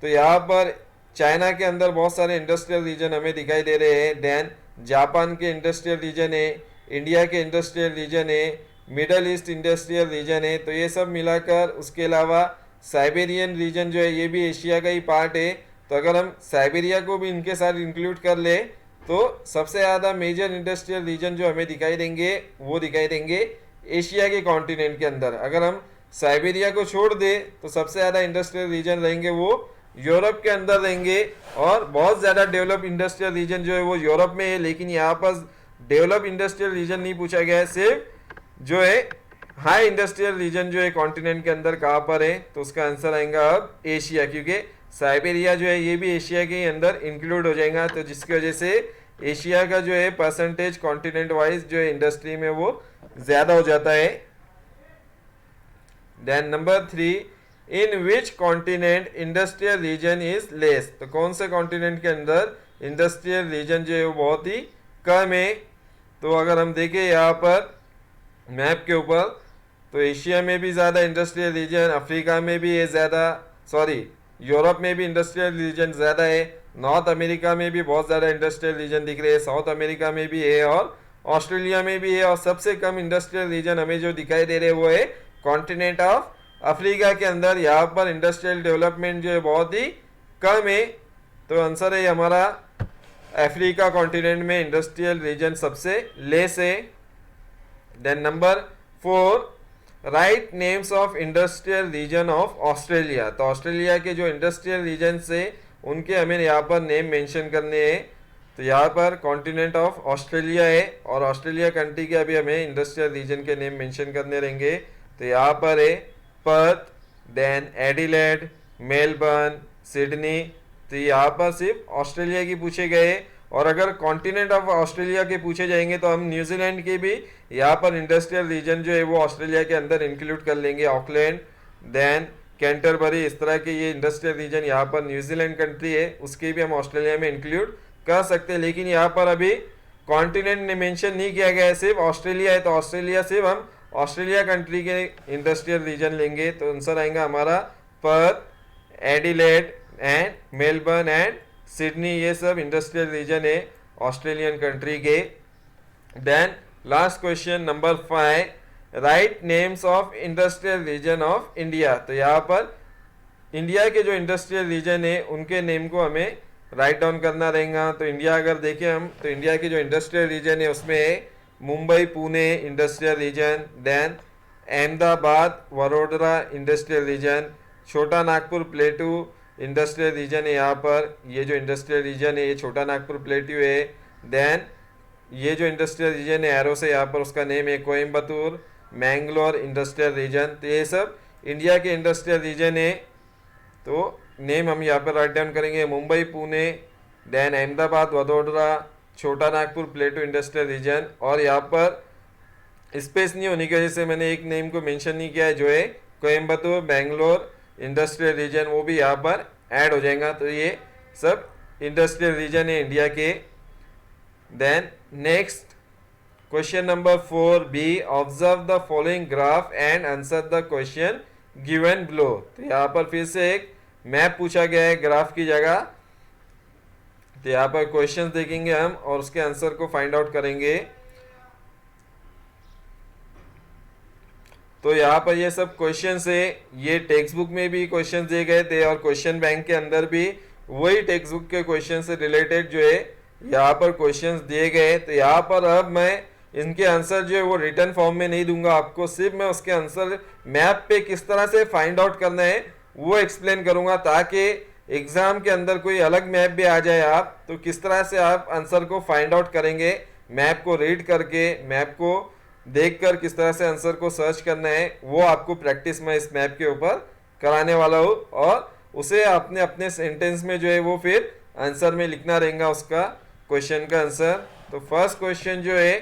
A: तो यहाँ पर चाइना के अंदर बहुत सारे इंडस्ट्रियल रीजन हमें दिखाई दे रहे हैं। देन जापान के इंडस्ट्रियल रीजन है, इंडिया के इंडस्ट्रियल रीजन है, मिडल ईस्ट इंडस्ट्रियल रीजन है। तो ये सब मिलाकर उसके अलावा साइबेरियन रीजन जो है ये भी एशिया का ही पार्ट है। तो अगर हम साइबेरिया को भी इनके साथ इंक्लूड कर ले तो सबसे ज़्यादा मेजर इंडस्ट्रियल रीजन जो हमें दिखाई देंगे वो दिखाई देंगे एशिया के कॉन्टिनेंट के अंदर। अगर हम साइबेरिया को छोड़ दे तो सबसे ज़्यादा इंडस्ट्रियल रीजन रहेंगे वो यूरोप के अंदर रहेंगे और बहुत ज़्यादा डेवलप इंडस्ट्रियल रीजन जो है वो यूरोप में है। लेकिन यहाँ पर डेवलप इंडस्ट्रियल रीजन नहीं पूछा गया है, सिर्फ जो है हाई इंडस्ट्रियल रीजन जो है कॉन्टिनेंट के अंदर कहाँ पर है, तो उसका आंसर आएगा अब एशिया, क्योंकि साइबेरिया जो है ये भी एशिया के अंदर इंक्लूड हो जाएगा। तो जिसकी वजह से एशिया का जो है परसेंटेज कॉन्टिनेंट वाइज जो है इंडस्ट्री में वो ज़्यादा हो जाता है। Then number 3, in which continent industrial region is less. तो कौन से कॉन्टिनेंट के अंदर इंडस्ट्रियल रीजन जो है वो बहुत ही कम है। तो अगर हम देखें यहाँ पर मैप के ऊपर तो एशिया में भी ज़्यादा इंडस्ट्रियल रीजन, अफ्रीका में भी है ज़्यादा, यूरोप में भी इंडस्ट्रियल रीजन ज़्यादा है, नॉर्थ अमेरिका में भी बहुत ज़्यादा इंडस्ट्रियल रीजन दिख रहे हैं, साउथ अमेरिका में भी है और ऑस्ट्रेलिया में भी है। और सबसे कम इंडस्ट्रियल रीजन हमें जो दिखाई दे रहे हैं वो है कॉन्टिनेंट ऑफ अफ्रीका के अंदर। यहाँ पर इंडस्ट्रियल डेवलपमेंट जो है बहुत ही कम है। तो आंसर है हमारा अफ्रीका कॉन्टिनेंट में इंडस्ट्रियल रीजन सबसे लेस है। Then number 4, write names of industrial region of Australia. तो ऑस्ट्रेलिया के जो इंडस्ट्रियल रीजन से उनके हमें यहाँ पर नेम मेंशन करने हैं। तो यहाँ पर कॉन्टिनेंट ऑफ ऑस्ट्रेलिया है और ऑस्ट्रेलिया कंट्री के अभी हमें इंडस्ट्रियल रीजन के नेम मेंशन करने रहेंगे। तो यहाँ पर है Perth, then Adelaide, Melbourne, Sydney. तो यहाँ पर सिर्फ ऑस्ट्रेलिया की पूछे गए और अगर कॉन्टिनेंट ऑफ ऑस्ट्रेलिया के पूछे जाएंगे तो हम न्यूजीलैंड के भी यहाँ पर इंडस्ट्रियल रीजन जो है वो ऑस्ट्रेलिया के अंदर इंक्लूड कर लेंगे। ऑकलैंड, देन कैंटरबरी, इस तरह के ये इंडस्ट्रियल रीजन यहाँ पर न्यूजीलैंड कंट्री है उसके भी हम ऑस्ट्रेलिया में इंक्लूड कर सकते हैं। लेकिन यहाँ पर अभी कॉन्टिनेंट ने मेंशन नहीं किया गया है, सिर्फ ऑस्ट्रेलिया है। तो ऑस्ट्रेलिया सिर्फ हम ऑस्ट्रेलिया कंट्री के इंडस्ट्रियल रीजन लेंगे। तो आंसर आएगा हमारा Perth, Adelaide and Melbourne and Sydney, ये सब इंडस्ट्रियल रीजन है ऑस्ट्रेलियन कंट्री के। Then last question number 5, write names of industrial region of India. तो यहाँ पर इंडिया के जो इंडस्ट्रियल रीजन है उनके नेम को हमें राइट डाउन करना रहेगा। तो इंडिया अगर देखें हम तो इंडिया के जो इंडस्ट्रियल रीजन है उसमें है Mumbai Pune industrial region, then Ahmedabad Vadodara industrial region, Chota Nagpur प्लेटू industrial region है। यहाँ पर ये जो इंडस्ट्रियल रीजन है ये छोटा नागपुर प्लेटू है। देन ये जो इंडस्ट्रियल रीजन है एरो से यहाँ पर उसका नेम है कोयम्बतूर, मैंगलोर इंडस्ट्रियल रीजन। तो ये सब इंडिया के इंडस्ट्रियल रीजन है। तो नेम हम यहाँ पर राइट डाउन करेंगे मुंबई पुणे, देन अहमदाबाद वडोदरा, छोटा नागपुर प्लेटू इंडस्ट्रियल रीजन। और यहाँ पर स्पेस नहीं होने की वजह से मैंने एक नेम को मेंशन नहीं किया है जो है कोयम्बतूर बेंगलोर इंडस्ट्रियल रीजन, वो भी यहाँ पर ऐड हो जाएगा। तो ये सब इंडस्ट्रियल रीजन है इंडिया के। Then next question number 4b, observe the following graph and answer the question given below. तो यहाँ पर फिर से एक मैप पूछा गया है ग्राफ की जगह। तो यहाँ पर क्वेश्चंस देखेंगे हम और उसके आंसर को फाइंड आउट करेंगे। तो यहाँ पर ये सब क्वेश्चंस है, ये टेक्स्ट बुक में भी क्वेश्चंस दिए गए थे और क्वेश्चन बैंक के अंदर भी वही टेक्स्ट बुक के क्वेश्चन से रिलेटेड जो है यहाँ पर क्वेश्चंस दिए गए। तो यहाँ पर अब मैं इनके आंसर जो है वो रिटर्न फॉर्म में नहीं दूंगा आपको, सिर्फ मैं उसके आंसर मैप पे किस तरह से फाइंड आउट करना है वो एक्सप्लेन करूंगा, ताकि एग्जाम के अंदर कोई अलग मैप भी आ जाए आप तो किस तरह से आप आंसर को फाइंड आउट करेंगे, मैप को रीड करके, मैप को देखकर किस तरह से आंसर को सर्च करना है वो आपको प्रैक्टिस मैं इस मैप के ऊपर कराने वाला हूँ। और उसे आपने अपने सेंटेंस में जो है वो फिर आंसर में लिखना रहेगा उसका क्वेश्चन का आंसर। तो फर्स्ट क्वेश्चन जो है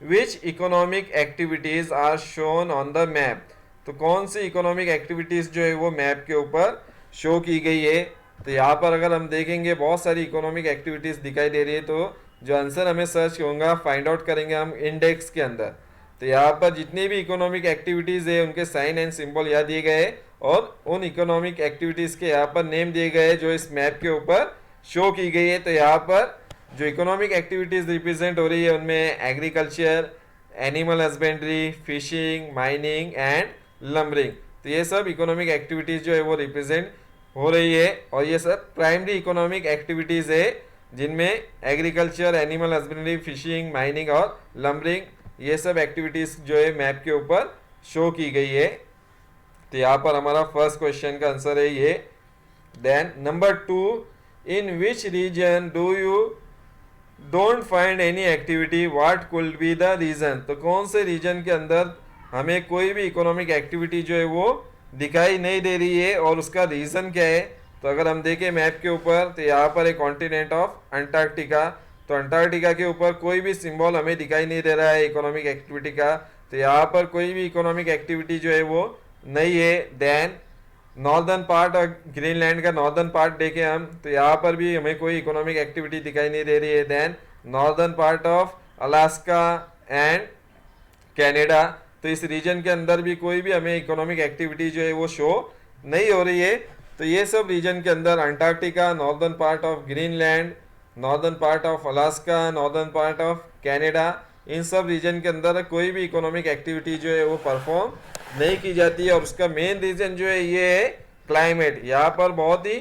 A: which economic activities are shown on the map. तो कौन सी इकोनॉमिक एक्टिविटीज जो है वो मैप के ऊपर शो की गई है। तो यहाँ पर अगर हम देखेंगे बहुत सारी इकोनॉमिक एक्टिविटीज दिखाई दे रही है, तो जो आंसर हमें सर्च होगा फाइंड आउट करेंगे हम इंडेक्स के अंदर। तो यहाँ पर जितनी भी इकोनॉमिक एक्टिविटीज है उनके साइन एंड सिंबल यहाँ दिए गए और उन इकोनॉमिक एक्टिविटीज के यहाँ पर नेम दिए गए जो इस मैप के ऊपर शो की गई है। तो यहाँ पर जो इकोनॉमिक एक्टिविटीज रिप्रेजेंट हो रही है उनमें agriculture, animal husbandry, fishing, mining and lumbering. तो ये सब इकोनॉमिक एक्टिविटीज जो है वो रिप्रेजेंट हो रही है और ये सब प्राइमरी इकोनॉमिक एक्टिविटीज है जिनमें agriculture, animal husbandry, fishing, mining और लम्बरिंग ये सब एक्टिविटीज जो है मैप के ऊपर शो की गई है। तो यहाँ पर हमारा फर्स्ट क्वेश्चन का आंसर है ये। Then number 2, in which region do you don't find any activity, what could be the region. तो कौन से रीजन के अंदर हमें कोई भी इकोनॉमिक एक्टिविटी जो है वो दिखाई नहीं दे रही है और उसका रीज़न क्या है। तो अगर हम देखें मैप के ऊपर तो यहाँ पर एक कॉन्टिनेंट ऑफ अंटार्कटिका। तो अंटार्कटिका के ऊपर कोई भी सिंबल हमें दिखाई नहीं दे रहा है इकोनॉमिक एक्टिविटी का। तो यहाँ पर कोई भी इकोनॉमिक एक्टिविटी जो है वो नहीं है। देन नॉर्दर्न पार्ट और ग्रीनलैंड का नॉर्दर्न पार्ट देखें हम तो यहाँ पर भी हमें कोई इकोनॉमिक एक्टिविटी दिखाई नहीं दे रही है। Then northern part of Alaska and Canada, तो इस रीजन के अंदर भी कोई भी हमें इकोनॉमिक एक्टिविटी जो है वो शो नहीं हो रही है। तो ये सब रीजन के अंदर Antarctica, northern part of Greenland, northern part of Alaska, northern part of Canada, इन सब रीजन के अंदर कोई भी इकोनॉमिक एक्टिविटी जो है वो परफॉर्म नहीं की जाती है और उसका मेन रीजन जो है ये है क्लाइमेट। यहाँ पर बहुत ही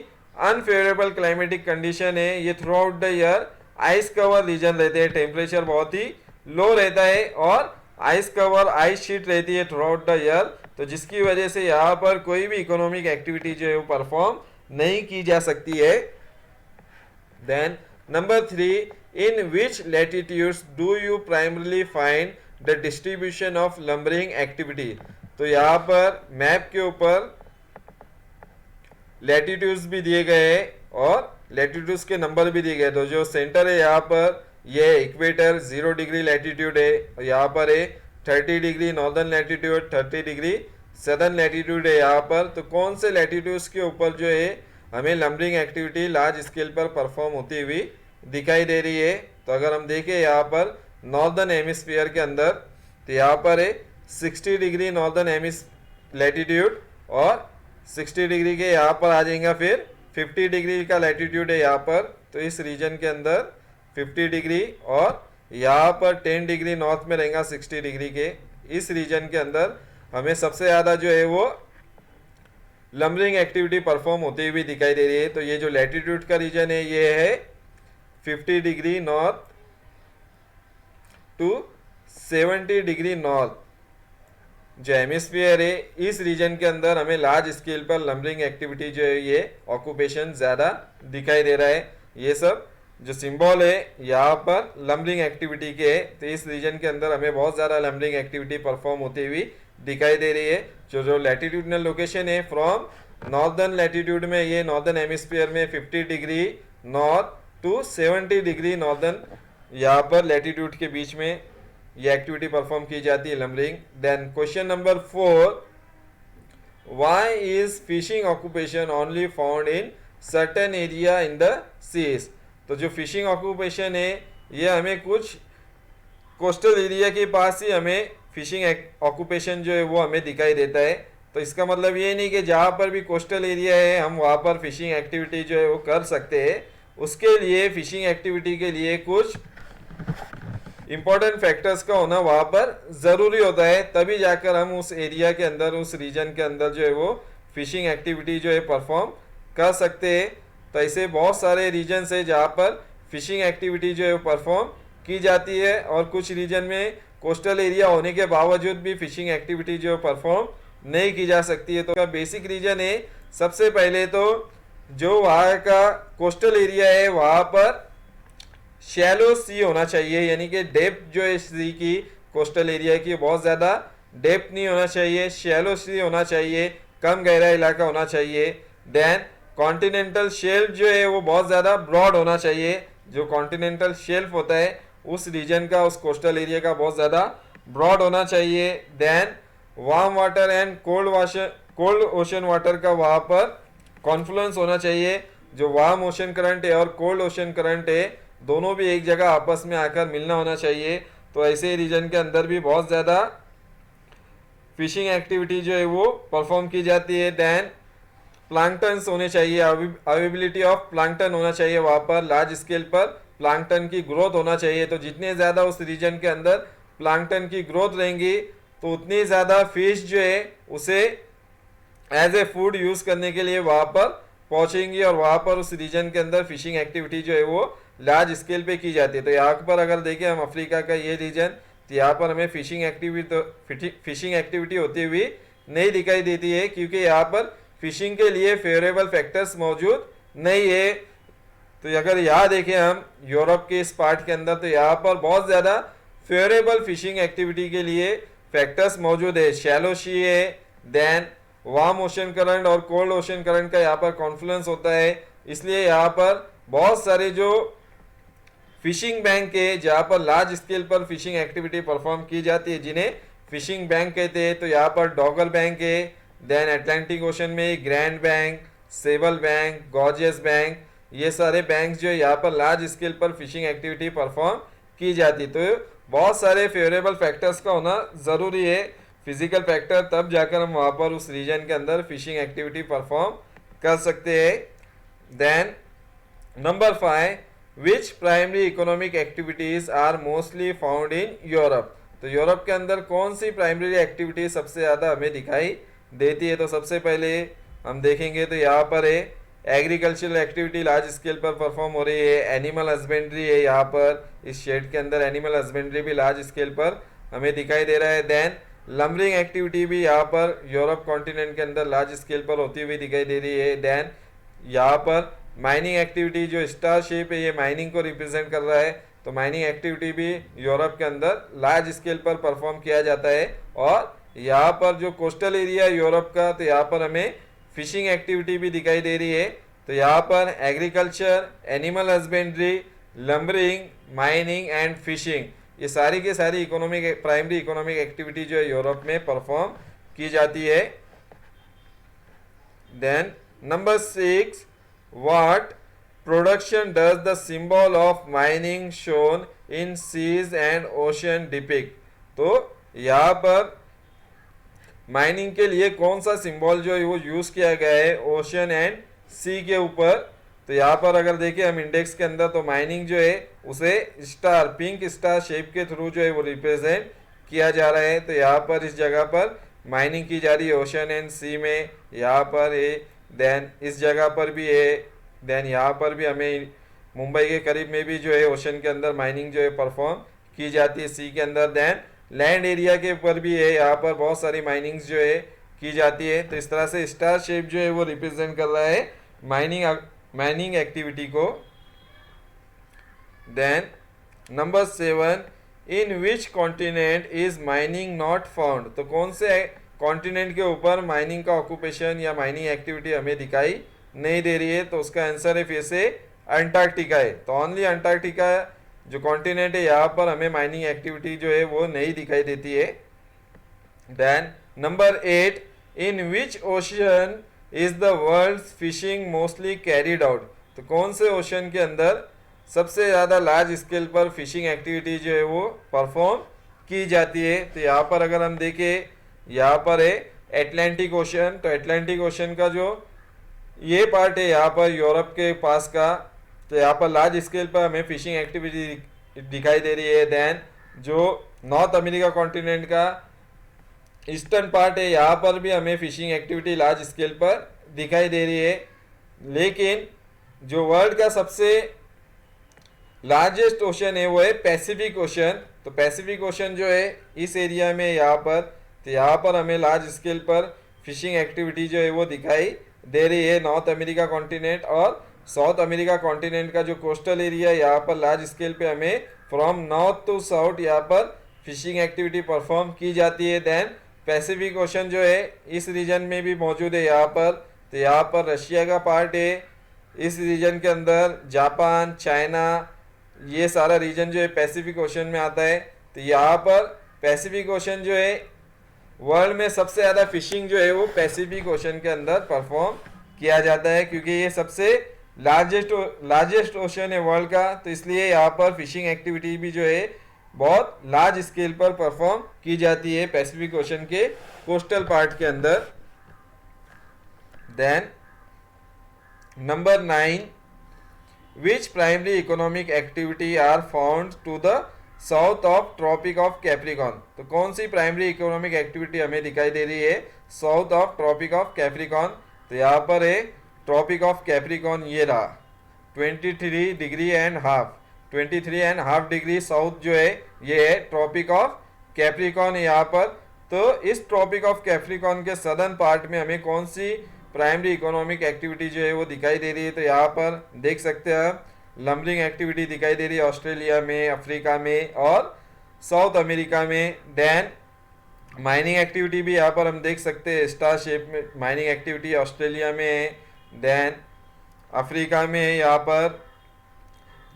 A: अनफेवरेबल क्लाइमेटिक कंडीशन है। ये throughout the year ice cover region रहते हैं, टेम्परेचर बहुत ही लो रहता है और आइस कवर, आइस शीट रहती है थ्रू आउट द ईयर। तो जिसकी वजह से यहाँ पर कोई भी इकोनॉमिक एक्टिविटी जो है वो परफॉर्म नहीं की जा सकती है। Then number 3, in which latitudes do you primarily find the distribution of lumbering activity. तो यहाँ पर मैप के ऊपर लैटिट्यूड्स भी दिए गए हैं और लैटिट्यूड्स के नंबर भी दिए गए। तो जो सेंटर है यहाँ पर ये इक्वेटर 0 डिग्री लैटिट्यूड है और यहाँ पर है 30 degree northern latitude, 30 degree southern latitude है यहाँ पर। तो कौन से लैटिट्यूड्स के ऊपर जो है हमें लंबरिंग एक्टिविटी लार्ज स्केल पर परफॉर्म होती हुई दिखाई दे रही है। तो अगर हम देखें यहाँ पर नॉर्दर्न हेमिस्फीयर के अंदर तो यहाँ पर है 60 डिग्री नॉर्दर्न लैटिट्यूड और 60 डिग्री के यहाँ पर आ जाएगा फिर 50 डिग्री का लैटिट्यूड है यहाँ पर। तो इस रीजन के अंदर 50 डिग्री और यहाँ पर 10 डिग्री नॉर्थ में रहेगा 60 डिग्री के। इस रीजन के अंदर हमें सबसे ज़्यादा जो है वो लंबरिंग एक्टिविटी परफॉर्म होती हुई दिखाई दे रही है। तो ये जो लैटिट्यूड का रीजन है ये है 50 degree north to 70 degree north जो हेमिस्फीयर है। इस रीजन के अंदर हमें लार्ज स्केल पर लंबरिंग एक्टिविटी जो है ये ऑक्यूपेशन ज़्यादा दिखाई दे रहा है। ये सब जो सिंबल है यहाँ पर लंबरिंग एक्टिविटी के है। तो इस रीजन के अंदर हमें बहुत ज़्यादा लंबरिंग एक्टिविटी परफॉर्म होती हुई दिखाई दे रही है। जो लैटिट्यूडनल लोकेशन है फ्रॉम नॉर्दर्न लैटिट्यूड में ये नॉर्दर्न हेमिस्फीयर में 50 degree north to 70 degree northern यहाँ पर लैटिट्यूड के बीच में ये एक्टिविटी परफॉर्म की जाती है lumbering. Then question number 4, why is fishing occupation only found in certain area in the seas. तो जो फिशिंग ऑक्यूपेशन है ये हमें कुछ कोस्टल एरिया के पास ही हमें फिशिंग ऑक्यूपेशन जो है वो हमें दिखाई देता है। तो इसका मतलब ये नहीं कि जहाँ पर भी कोस्टल एरिया है हम वहाँ पर फिशिंग एक्टिविटी जो है वो कर सकते हैं। उसके लिए फिशिंग एक्टिविटी के लिए कुछ इम्पोर्टेंट फैक्टर्स का होना वहाँ पर ज़रूरी होता है, तभी जाकर हम उस एरिया के अंदर, उस रीजन के अंदर जो है वो फिशिंग एक्टिविटी जो है परफॉर्म कर सकते हैं। तो ऐसे बहुत सारे रीजन्स है जहाँ पर फिशिंग एक्टिविटी जो है वो परफॉर्म की जाती है और कुछ रीजन में कोस्टल एरिया होने के बावजूद भी फिशिंग एक्टिविटी जो परफॉर्म नहीं की जा सकती है। तो का बेसिक रीजन है, सबसे पहले तो जो वहाँ का कोस्टल एरिया है वहाँ पर शैलो सी होना चाहिए, यानी कि डेप्थ जो है सी की कोस्टल एरिया की बहुत ज़्यादा डेप्थ नहीं होना चाहिए, शैलो सी होना चाहिए, कम गहरा इलाका होना चाहिए। देन कॉन्टिनेंटल शेल्फ जो है वो बहुत ज़्यादा ब्रॉड होना चाहिए। जो कॉन्टिनेंटल शेल्फ होता है उस रीजन का, उस कोस्टल एरिया का बहुत ज़्यादा ब्रॉड होना चाहिए। Then warm water and cold ocean water का वहाँ पर कॉन्फ्लुएंस होना चाहिए। जो वार्म ओशन करंट है और कोल्ड ओशन करंट है दोनों भी एक जगह आपस में आकर मिलना होना चाहिए। तो ऐसे रीजन के अंदर भी बहुत ज़्यादा फिशिंग एक्टिविटी जो है वो परफॉर्म की जाती है। देन प्लांक्टन्स होने चाहिए, अवेबिलिटी ऑफ प्लांक्टन होना चाहिए, वहाँ पर लार्ज स्केल पर प्लांक्टन की ग्रोथ होना चाहिए। तो जितने ज़्यादा उस रीजन के अंदर प्लांक्टन की ग्रोथ रहेंगी तो उतनी ज़्यादा फिश जो है उसे एज ए फूड यूज़ करने के लिए वहाँ पर पहुँचेंगी और वहाँ पर उस रीजन के अंदर फिशिंग एक्टिविटी जो है वो लार्ज स्केल पे की जाती है। तो यहाँ पर अगर देखें हम अफ्रीका का ये रीजन, तो यहाँ पर हमें फिशिंग एक्टिविटी होती हुई नहीं दिखाई देती है, क्योंकि यहाँ पर फिशिंग के लिए फेवरेबल फैक्टर्स मौजूद नहीं है। तो अगर यहाँ देखें हम यूरोप के इस पार्ट के अंदर, तो यहाँ पर बहुत ज़्यादा फेवरेबल फिशिंग एक्टिविटी के लिए फैक्टर्स मौजूद है। शैलो सी है, देन वार्म ओशन करंट और कोल्ड ओशन करंट का यहाँ पर कॉन्फ्लुएंस होता है। इसलिए यहाँ पर बहुत सारे जो फिशिंग बैंक है जहाँ पर लार्ज स्केल पर फिशिंग एक्टिविटी परफॉर्म की जाती है, जिन्हें फिशिंग बैंक कहते हैं। तो यहाँ पर डॉगल बैंक है, देन अटलांटिक ओशन में grand bank, Sable bank, Georges bank, ये सारे बैंक जो यहाँ पर लार्ज स्केल पर फिशिंग एक्टिविटी परफॉर्म की जाती है। तो बहुत सारे फेवरेबल फैक्टर्स का होना ज़रूरी है, फिजिकल फैक्टर, तब जाकर हम वहाँ पर उस रीजन के अंदर फिशिंग एक्टिविटी परफॉर्म कर सकते हैं। Then number 5, which primary economic activities are mostly found in Europe. तो यूरोप के अंदर कौन सी प्राइमरी एक्टिविटी सबसे ज़्यादा हमें दिखाई देती है। तो सबसे पहले हम देखेंगे तो यहाँ पर है एग्रीकल्चरल एक्टिविटी लार्ज स्केल पर परफॉर्म हो रही है। एनिमल हस्बेंड्री है, यहाँ पर इस शेड के अंदर एनिमल हस्बेंड्री भी लार्ज स्केल पर हमें दिखाई दे रहा है। देन लम्बरिंग एक्टिविटी भी यहाँ पर यूरोप कॉन्टिनेंट के अंदर लार्ज स्केल पर होती हुई दिखाई दे रही है। देन यहाँ पर माइनिंग एक्टिविटी, जो स्टार शेप है ये माइनिंग को रिप्रेजेंट कर रहा है, तो माइनिंग एक्टिविटी भी यूरोप के अंदर लार्ज स्केल पर परफॉर्म किया जाता है। और यहाँ पर जो कोस्टल एरिया यूरोप का, तो यहाँ पर हमें फिशिंग एक्टिविटी भी दिखाई दे रही है। तो यहाँ पर agriculture, animal husbandry, lumbering, mining and fishing, ये सारी की सारी प्राइमरी इकोनॉमिक एक्टिविटी जो है यूरोप में परफॉर्म की जाती है। Then number 6, what production does the symbol of mining shown in seas and ocean depict। तो यहाँ पर माइनिंग के लिए कौन सा सिंबल जो है वो यूज़ किया गया है ओशन एंड सी के ऊपर। तो यहाँ पर अगर देखें हम इंडेक्स के अंदर, तो माइनिंग जो है उसे स्टार, पिंक स्टार शेप के थ्रू जो है वो रिप्रेजेंट किया जा रहा है। तो यहाँ पर इस जगह पर माइनिंग की जा रही है ओशन एंड सी में, यहाँ पर है। देन इस जगह पर भी है। देन यहाँ पर भी हमें मुंबई के करीब में भी जो है ओशन के अंदर माइनिंग जो है परफॉर्म की जाती है सी के अंदर। देन लैंड एरिया के ऊपर भी है, यहाँ पर बहुत सारी माइनिंग्स जो है की जाती है। तो इस तरह से स्टार शेप जो है वो रिप्रेजेंट कर रहा है माइनिंग एक्टिविटी को। Then number 7, in which continent is mining not found. तो कौन से कॉन्टिनेंट के ऊपर माइनिंग का ऑक्यूपेशन या माइनिंग एक्टिविटी हमें दिखाई नहीं दे रही है। तो उसका आंसर है फिर से अंटार्कटिका है। तो ओनली अंटार्कटिका जो कॉन्टिनेंट है यहाँ पर हमें माइनिंग एक्टिविटी जो है वो नहीं दिखाई देती है। Then number 8, in which ocean is the world's fishing mostly carried out. तो कौन से ओशन के अंदर सबसे ज़्यादा लार्ज स्केल पर फिशिंग एक्टिविटी जो है वो परफॉर्म की जाती है। तो यहाँ पर अगर हम देखें, यहाँ पर है एटलांटिक ओशन। तो एटलांटिक ओशन का जो ये पार्ट है यहाँ पर यूरोप के पास का, तो यहाँ पर लार्ज स्केल पर हमें फिशिंग एक्टिविटी दिखाई दे रही है। देन जो नॉर्थ अमेरिका कॉन्टिनेंट का ईस्टर्न पार्ट है, यहाँ पर भी हमें फिशिंग एक्टिविटी लार्ज स्केल पर दिखाई दे रही है। लेकिन जो वर्ल्ड का सबसे लार्जेस्ट ओशन है वो है पैसिफिक ओशन। तो पैसिफिक ओशन जो है इस एरिया में यहाँ पर, तो यहाँ पर हमें लार्ज स्केल पर फिशिंग एक्टिविटी जो है वो दिखाई दे रही है। नॉर्थ अमेरिका कॉन्टिनेंट और साउथ अमेरिका कॉन्टिनेंट का जो कोस्टल एरिया, यहाँ पर लार्ज स्केल पे हमें फ्रॉम नॉर्थ टू साउथ यहाँ पर फिशिंग एक्टिविटी परफॉर्म की जाती है। देन पैसिफिक ओशन जो है इस रीजन में भी मौजूद है यहाँ पर। तो यहाँ पर रशिया का पार्ट है, इस रीजन के अंदर जापान, चाइना, ये सारा रीजन जो है पैसिफिक ओशन में आता है। तो यहाँ पर पैसिफिक ओशन जो है वर्ल्ड में सबसे ज़्यादा फिशिंग जो है वो पैसिफिक ओशन के अंदर परफॉर्म किया जाता है, क्योंकि ये सबसे लार्जेस्ट ओशन है वर्ल्ड का। तो इसलिए यहाँ पर फिशिंग एक्टिविटी भी जो है बहुत लार्ज स्केल पर परफॉर्म की जाती है पैसिफिक ओशन के कोस्टल पार्ट के अंदर। Then number 9, which primary economic activity are found to the south of tropic of Capricorn. तो कौन सी प्राइमरी इकोनॉमिक एक्टिविटी हमें दिखाई दे रही है south of tropic of Capricorn? तो यहाँ पर है ट्रॉपिक ऑफ कैप्रिकॉन, ये रहा 23 degree and half, 23.5 degree south जो है ये है ट्रॉपिक ऑफ कैप्रिकॉन है यहाँ पर। तो इस ट्रॉपिक ऑफ कैप्रिकॉन के सदर्न पार्ट में हमें कौन सी प्राइमरी इकोनॉमिक एक्टिविटी जो है वो दिखाई दे रही है? तो यहाँ पर देख सकते हैं लंबरिंग एक्टिविटी दिखाई दे रही है ऑस्ट्रेलिया में, अफ्रीका में और साउथ अमेरिका में। देन माइनिंग एक्टिविटी भी यहाँ पर हम देख सकते हैं, स्टार शेप में माइनिंग एक्टिविटी ऑस्ट्रेलिया में है, देन अफ्रीका में है यहाँ पर।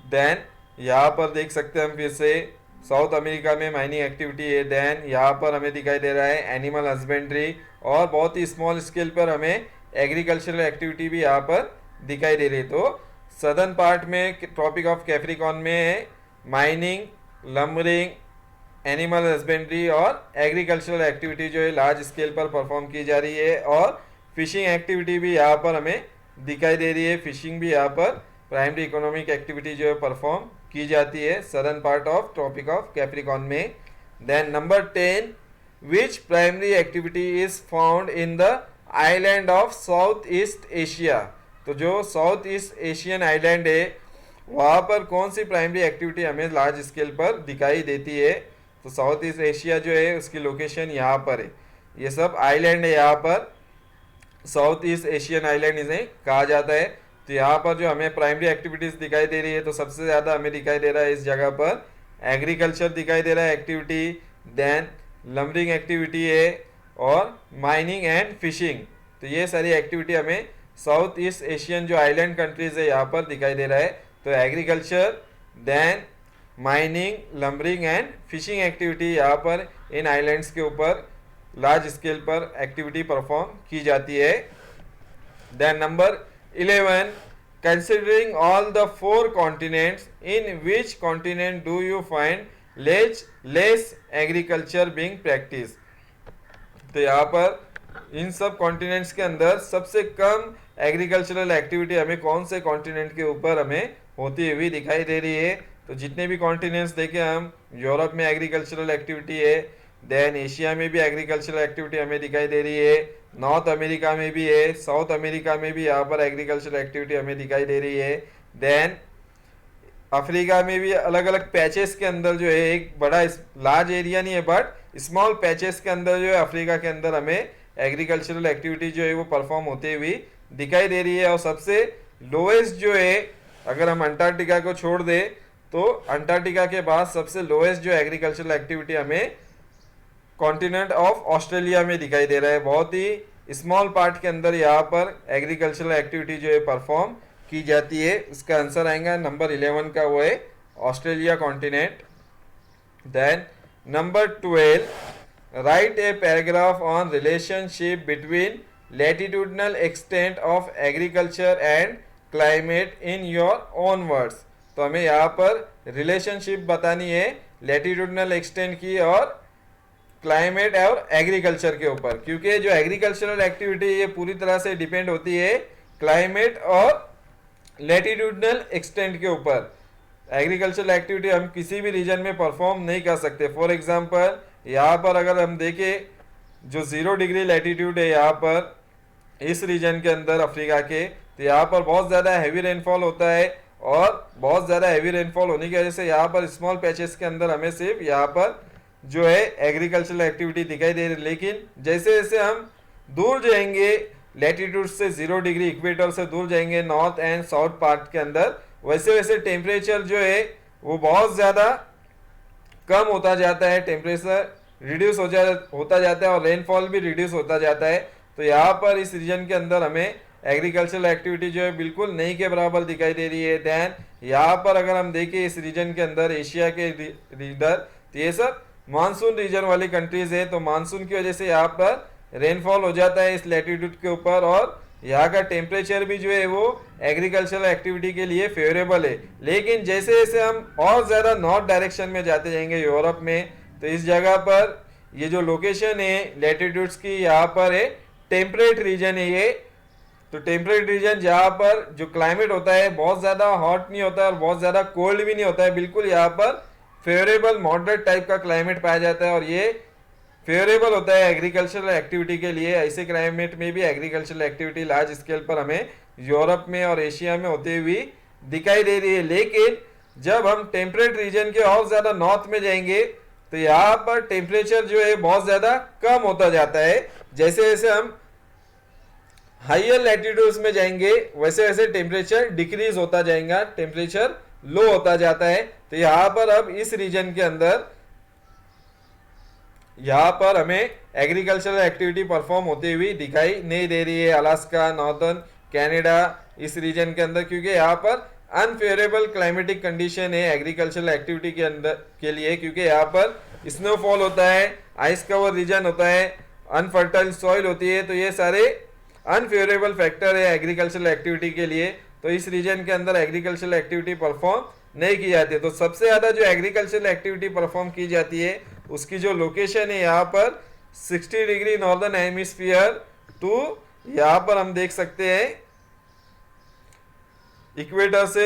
A: देन यहाँ पर देख सकते हैं हम फिर से साउथ अमेरिका में माइनिंग एक्टिविटी है। देन यहाँ पर हमें दिखाई दे रहा है एनिमल हस्बेंड्री, और बहुत ही स्मॉल स्केल पर हमें एग्रीकल्चरल एक्टिविटी भी यहाँ पर दिखाई दे रही है। तो सदर्न पार्ट में ट्रॉपिक ऑफ कैप्रिकॉन में माइनिंग, लंबरिंग, एनिमल हस्बेंड्री और एग्रीकल्चरल एक्टिविटी जो है लार्ज स्केल पर परफॉर्म की जा रही है, और फिशिंग एक्टिविटी भी यहाँ पर हमें दिखाई दे रही है। फिशिंग भी यहाँ पर प्राइमरी इकोनॉमिक एक्टिविटी जो है परफॉर्म की जाती है southern part of tropic of Capricorn में। Then number 10, which primary activity is found in the island of south east Asia. तो जो साउथ ईस्ट एशियन आइलैंड है वहाँ पर कौन सी प्राइमरी एक्टिविटी हमें लार्ज स्केल पर दिखाई देती है? तो साउथ ईस्ट एशिया जो है उसकी लोकेशन यहाँ पर है, ये सब आइलैंड है यहाँ पर, साउथ ईस्ट एशियन आइलैंड इन्हें कहा जाता है। तो यहाँ पर जो हमें प्राइमरी एक्टिविटीज दिखाई दे रही है, तो सबसे ज़्यादा हमें दिखाई दे रहा है इस जगह पर एग्रीकल्चर दिखाई दे रहा है एक्टिविटी, देन लंबरिंग एक्टिविटी है और माइनिंग एंड फिशिंग। तो ये सारी एक्टिविटी हमें साउथ ईस्ट एशियन जो आइलैंड कंट्रीज है यहाँ पर दिखाई दे रहा है। तो agriculture, then mining, lumbering and fishing activity यहाँ पर इन आइलैंड्स के ऊपर लार्ज स्केल पर एक्टिविटी परफॉर्म की जाती है। Then number 11, considering all the 4 continents, in which continent do you find less agriculture being practiced? तो यहाँ पर इन सब कॉन्टिनेंट्स के अंदर सबसे कम एग्रीकल्चरल एक्टिविटी हमें कौन से कॉन्टिनेंट के ऊपर हमें होती हुई दिखाई दे रही है? तो जितने भी कॉन्टिनेंट्स देखें हम, यूरोप में एग्रीकल्चरल एक्टिविटी है, देन एशिया में भी एग्रीकल्चरल एक्टिविटी हमें दिखाई दे रही है, नॉर्थ अमेरिका में भी है, साउथ अमेरिका में भी यहाँ पर एग्रीकल्चरल एक्टिविटी हमें दिखाई दे रही है, देन अफ्रीका में भी अलग अलग पैचेस के अंदर जो है, एक बड़ा लार्ज एरिया नहीं है बट स्मॉल पैचेस के अंदर जो है अफ्रीका के अंदर हमें एग्रीकल्चरल एक्टिविटी जो है वो परफॉर्म होते हुए दिखाई दे रही है। और सबसे लोएस्ट जो है, अगर हम अंटार्कटिका को छोड़ दें तो अंटार्कटिका के बाद सबसे लोएस्ट जो एग्रीकल्चरल एक्टिविटी हमें कॉन्टिनेंट ऑफ ऑस्ट्रेलिया में दिखाई दे रहा है। बहुत ही स्मॉल पार्ट के अंदर यहाँ पर एग्रीकल्चरल एक्टिविटी जो है परफॉर्म की जाती है। इसका आंसर आएगा नंबर 11 का, वो है Australia continent. Then number 12, write a paragraph on relationship between latitudinal extent of agriculture and climate in your own words. तो हमें यहाँ पर रिलेशनशिप बतानी है लैटिट्यूडनल एक्सटेंट की और क्लाइमेट और एग्रीकल्चर के ऊपर, क्योंकि जो एग्रीकल्चरल एक्टिविटी ये पूरी तरह से डिपेंड होती है क्लाइमेट और लैटिट्यूडनल एक्सटेंट के ऊपर। एग्रीकल्चरल एक्टिविटी हम किसी भी रीजन में परफॉर्म नहीं कर सकते। फॉर एग्जांपल यहाँ पर अगर हम देखें जो 0 डिग्री लैटिट्यूड है यहाँ पर इस रीजन के अंदर अफ्रीका के, तो यहाँ पर बहुत ज़्यादा हैवी रेनफॉल होता है और बहुत ज़्यादा हैवी रेनफॉल होने की वजह से यहाँ पर स्मॉल पैचेस के अंदर हमें सिर्फ यहाँ पर जो है एग्रीकल्चरल एक्टिविटी दिखाई दे रही है। लेकिन जैसे जैसे हम दूर जाएंगे लैटिट्यूड से 0 डिग्री इक्वेटर से दूर जाएंगे नॉर्थ एंड साउथ पार्ट के अंदर, वैसे वैसे टेम्परेचर जो है वो बहुत ज़्यादा कम होता जाता है, टेम्परेचर रिड्यूस होता जाता है और रेनफॉल भी रिड्यूस होता जाता है। तो यहाँ पर इस रीजन के अंदर हमें एग्रीकल्चरल एक्टिविटी जो है बिल्कुल नहीं के बराबर दिखाई दे रही है। देन यहाँ पर अगर हम देखें इस रीजन के अंदर एशिया के रीडर, तो ये सब मानसून रीजन वाली कंट्रीज है, तो मानसून की वजह से यहाँ पर रेनफॉल हो जाता है इस लैटिट्यूड के ऊपर, और यहाँ का टेम्परेचर भी जो है वो एग्रीकल्चरल एक्टिविटी के लिए फेवरेबल है। लेकिन जैसे जैसे हम और ज़्यादा नॉर्थ डायरेक्शन में जाते जाएंगे यूरोप में, तो इस जगह पर ये जो लोकेशन है लैटिट्यूड्स की, यहाँ पर है टेम्परेट रीजन है ये। तो टेम्परेट रीजन जहाँ पर जो क्लाइमेट होता है बहुत ज़्यादा हॉट नहीं होता है और बहुत ज़्यादा कोल्ड भी नहीं होता है, बिल्कुल यहाँ पर फेवरेबल मॉडरेट टाइप का क्लाइमेट पाया जाता है, और ये फेवरेबल होता है एग्रीकल्चरल एक्टिविटी के लिए। ऐसे क्लाइमेट में भी एग्रीकल्चरल एक्टिविटी लार्ज स्केल पर हमें यूरोप में और एशिया में होती हुई दिखाई दे रही है। लेकिन जब हम टेम्परेट रीजन के और ज़्यादा नॉर्थ में जाएंगे तो यहाँ पर टेम्परेचर जो है बहुत ज़्यादा कम होता जाता है। जैसे जैसे हम हाइयर लैटिट्यूड्स में जाएंगे वैसे वैसे टेम्परेचर डिक्रीज होता जाएगा, टेम्परेचर लो होता जाता है। तो यहाँ पर अब इस रीजन के अंदर यहाँ पर हमें एग्रीकल्चरल एक्टिविटी परफॉर्म होती हुई दिखाई नहीं दे रही है अलास्का, नॉर्दर्न कनाडा इस रीजन के अंदर, क्योंकि यहाँ पर अनफेवरेबल क्लाइमेटिक कंडीशन है एग्रीकल्चरल एक्टिविटी के अंदर के लिए, क्योंकि यहाँ पर स्नोफॉल होता है, आइस कवर रीजन होता है, अनफर्टाइल सॉइल होती है, तो ये सारे अनफेवरेबल फैक्टर है एग्रीकल्चरल एक्टिविटी के लिए। तो इस रीजन के अंदर एग्रीकल्चरल एक्टिविटी परफॉर्म नहीं की जाती है। तो सबसे ज़्यादा जो एग्रीकल्चरल एक्टिविटी परफॉर्म की जाती है उसकी जो लोकेशन है यहाँ पर 60 डिग्री नॉर्दर्न हेमिस्फीयर टू, यहाँ पर हम देख सकते हैं इक्वेटर से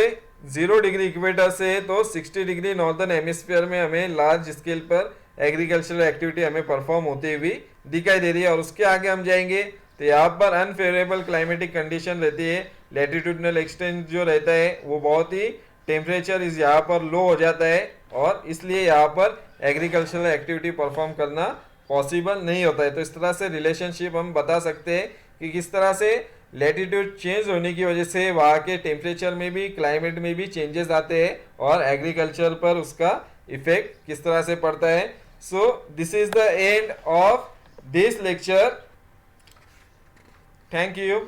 A: 0 डिग्री इक्वेटर से, तो 60 डिग्री नॉर्दर्न हेमिस्फीयर में हमें लार्ज स्केल पर एग्रीकल्चरल एक्टिविटी हमें परफॉर्म होती हुई दिखाई दे रही है। और उसके आगे हम जाएंगे तो यहाँ पर अनफेवरेबल क्लाइमेटिक कंडीशन रहती है, लैटिट्यूडनल एक्सटेंट जो रहता है वो बहुत ही टेम्परेचर इस यहाँ पर लो हो जाता है, और इसलिए यहाँ पर एग्रीकल्चरल एक्टिविटी परफॉर्म करना पॉसिबल नहीं होता है। तो इस तरह से रिलेशनशिप हम बता सकते हैं कि किस तरह से लैटिट्यूड चेंज होने की वजह से वहाँ के टेम्परेचर में भी क्लाइमेट में भी चेंजेस आते हैं और एग्रीकल्चर पर उसका इफेक्ट किस तरह से पड़ता है। So this is the end of this lecture. Thank you.